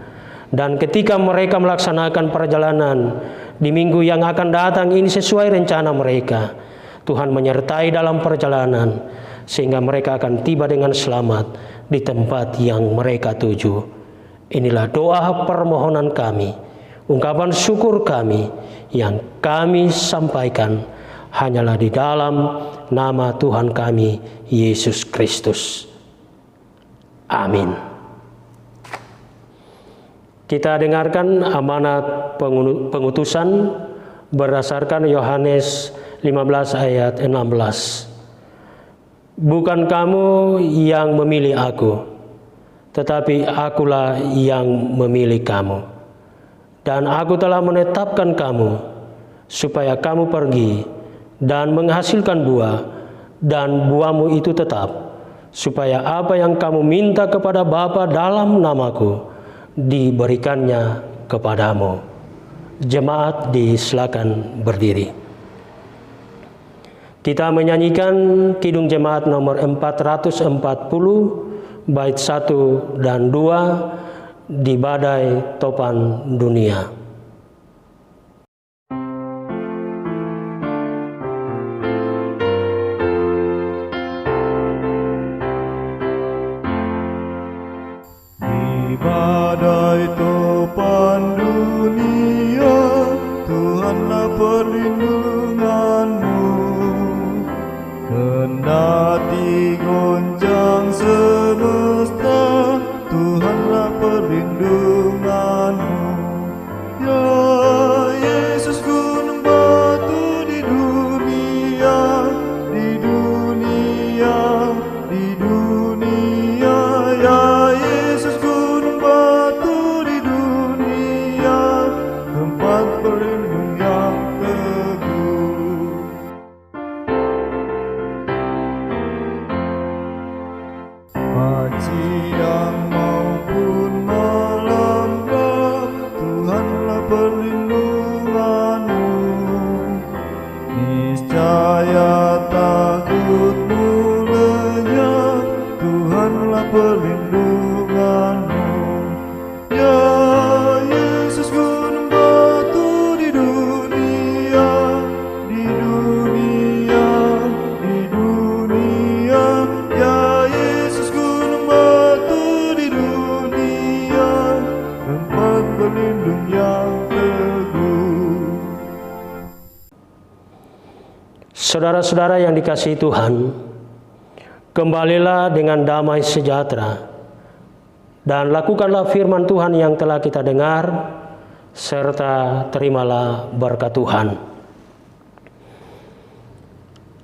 Dan ketika mereka melaksanakan perjalanan di minggu yang akan datang ini sesuai rencana mereka, Tuhan menyertai dalam perjalanan sehingga mereka akan tiba dengan selamat di tempat yang mereka tuju. Inilah doa permohonan kami, ungkapan syukur kami yang kami sampaikan hanyalah di dalam nama Tuhan kami, Yesus Kristus. Amin. Kita dengarkan amanat pengutusan berdasarkan Yohanes 15 ayat 16. Bukan kamu yang memilih aku, tetapi akulah yang memilih kamu. Dan aku telah menetapkan kamu, supaya kamu pergi dan menghasilkan buah, dan buahmu itu tetap, supaya apa yang kamu minta kepada Bapa dalam namaku, diberikannya kepadamu. Jemaat disilakan berdiri. Kita menyanyikan Kidung Jemaat nomor 440, bait 1 dan 2, di badai topan dunia. Di badai topan dunia, Tuhanlah perlindunganmu. Kendati goncang semesta, Tuhanlah perlindunganmu. Ya Yesus, gunung batu di dunia, di dunia, di dunia. Ya Yesus, gunung batu di dunia, tempat berlindung yang teguh. Siang maupun malam gelap, Tuhanlah perlindunganmu. Niscaya takutmu lenyap, Tuhanlah perlindunganmu. Ya Yesus, gunung batu di dunia, di dunia, di dunia. Ya Yesus, gunung batu di dunia, tempat berlindung yang teguh. Saudara-saudara yang dikasihi Tuhan, kembalilah dengan damai sejahtera dan lakukanlah firman Tuhan yang telah kita dengar, serta terimalah berkat Tuhan.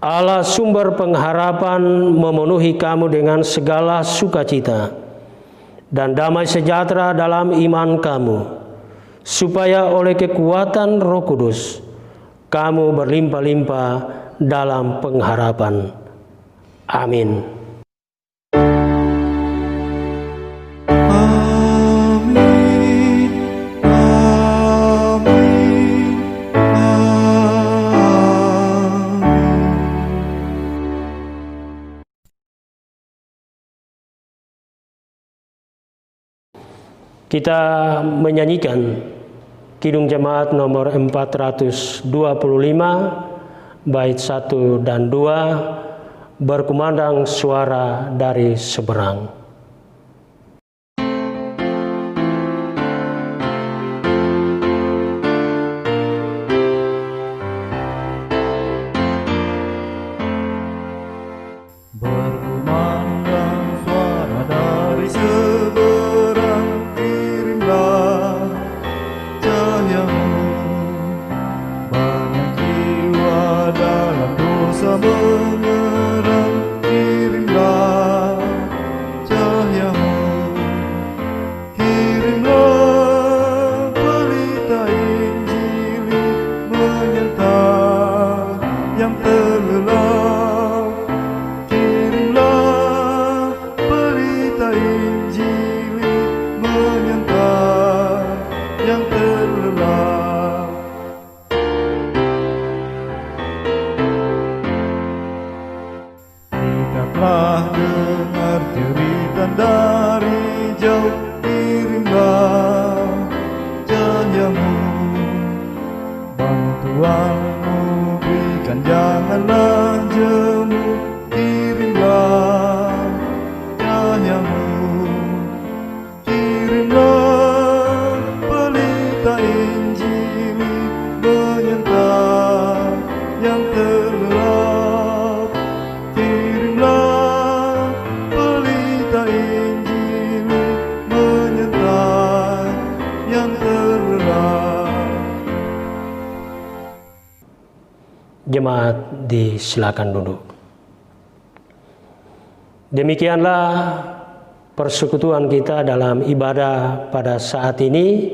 Allah sumber pengharapan memenuhi kamu dengan segala sukacita dan damai sejahtera dalam iman kamu, supaya oleh kekuatan Roh Kudus kamu berlimpah-limpah dalam pengharapan. Amin. Amin, amin, amin. Kita menyanyikan Kidung Jemaat nomor 425, bait 1 dan 2, berkumandang suara dari seberang. Berkumandang suara dari seberang, kirimlah cahayamu. Banyak jiwa dalam dosa mengerang, kirimlah cahayamu. Kirimlah pelita Injil menyertai yang terlelap. Kirimlah pelita Injil menyertai yang terlelap. Kita telah dengar jeritan dari jauh, kirimlah janganlah jemu, kirimlah cahayamu, kirimlah pelita Injil menyentang yang terlelap, kirimlah pelita Injil menyentang yang terlelap. Jemaat disilakan duduk. Demikianlah persekutuan kita dalam ibadah pada saat ini.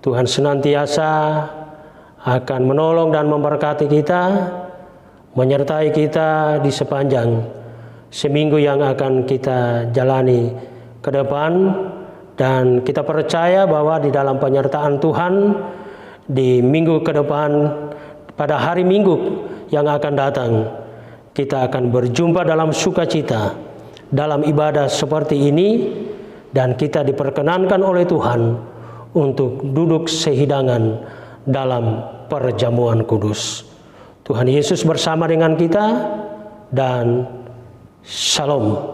Tuhan senantiasa akan menolong dan memberkati kita, menyertai kita di sepanjang seminggu yang akan kita jalani ke depan, dan kita percaya bahwa di dalam penyertaan Tuhan di minggu ke depan, pada hari Minggu yang akan datang, kita akan berjumpa dalam sukacita dalam ibadah seperti ini, dan kita diperkenankan oleh Tuhan untuk duduk sehidangan dalam perjamuan kudus. Tuhan Yesus bersama dengan kita, dan Shalom.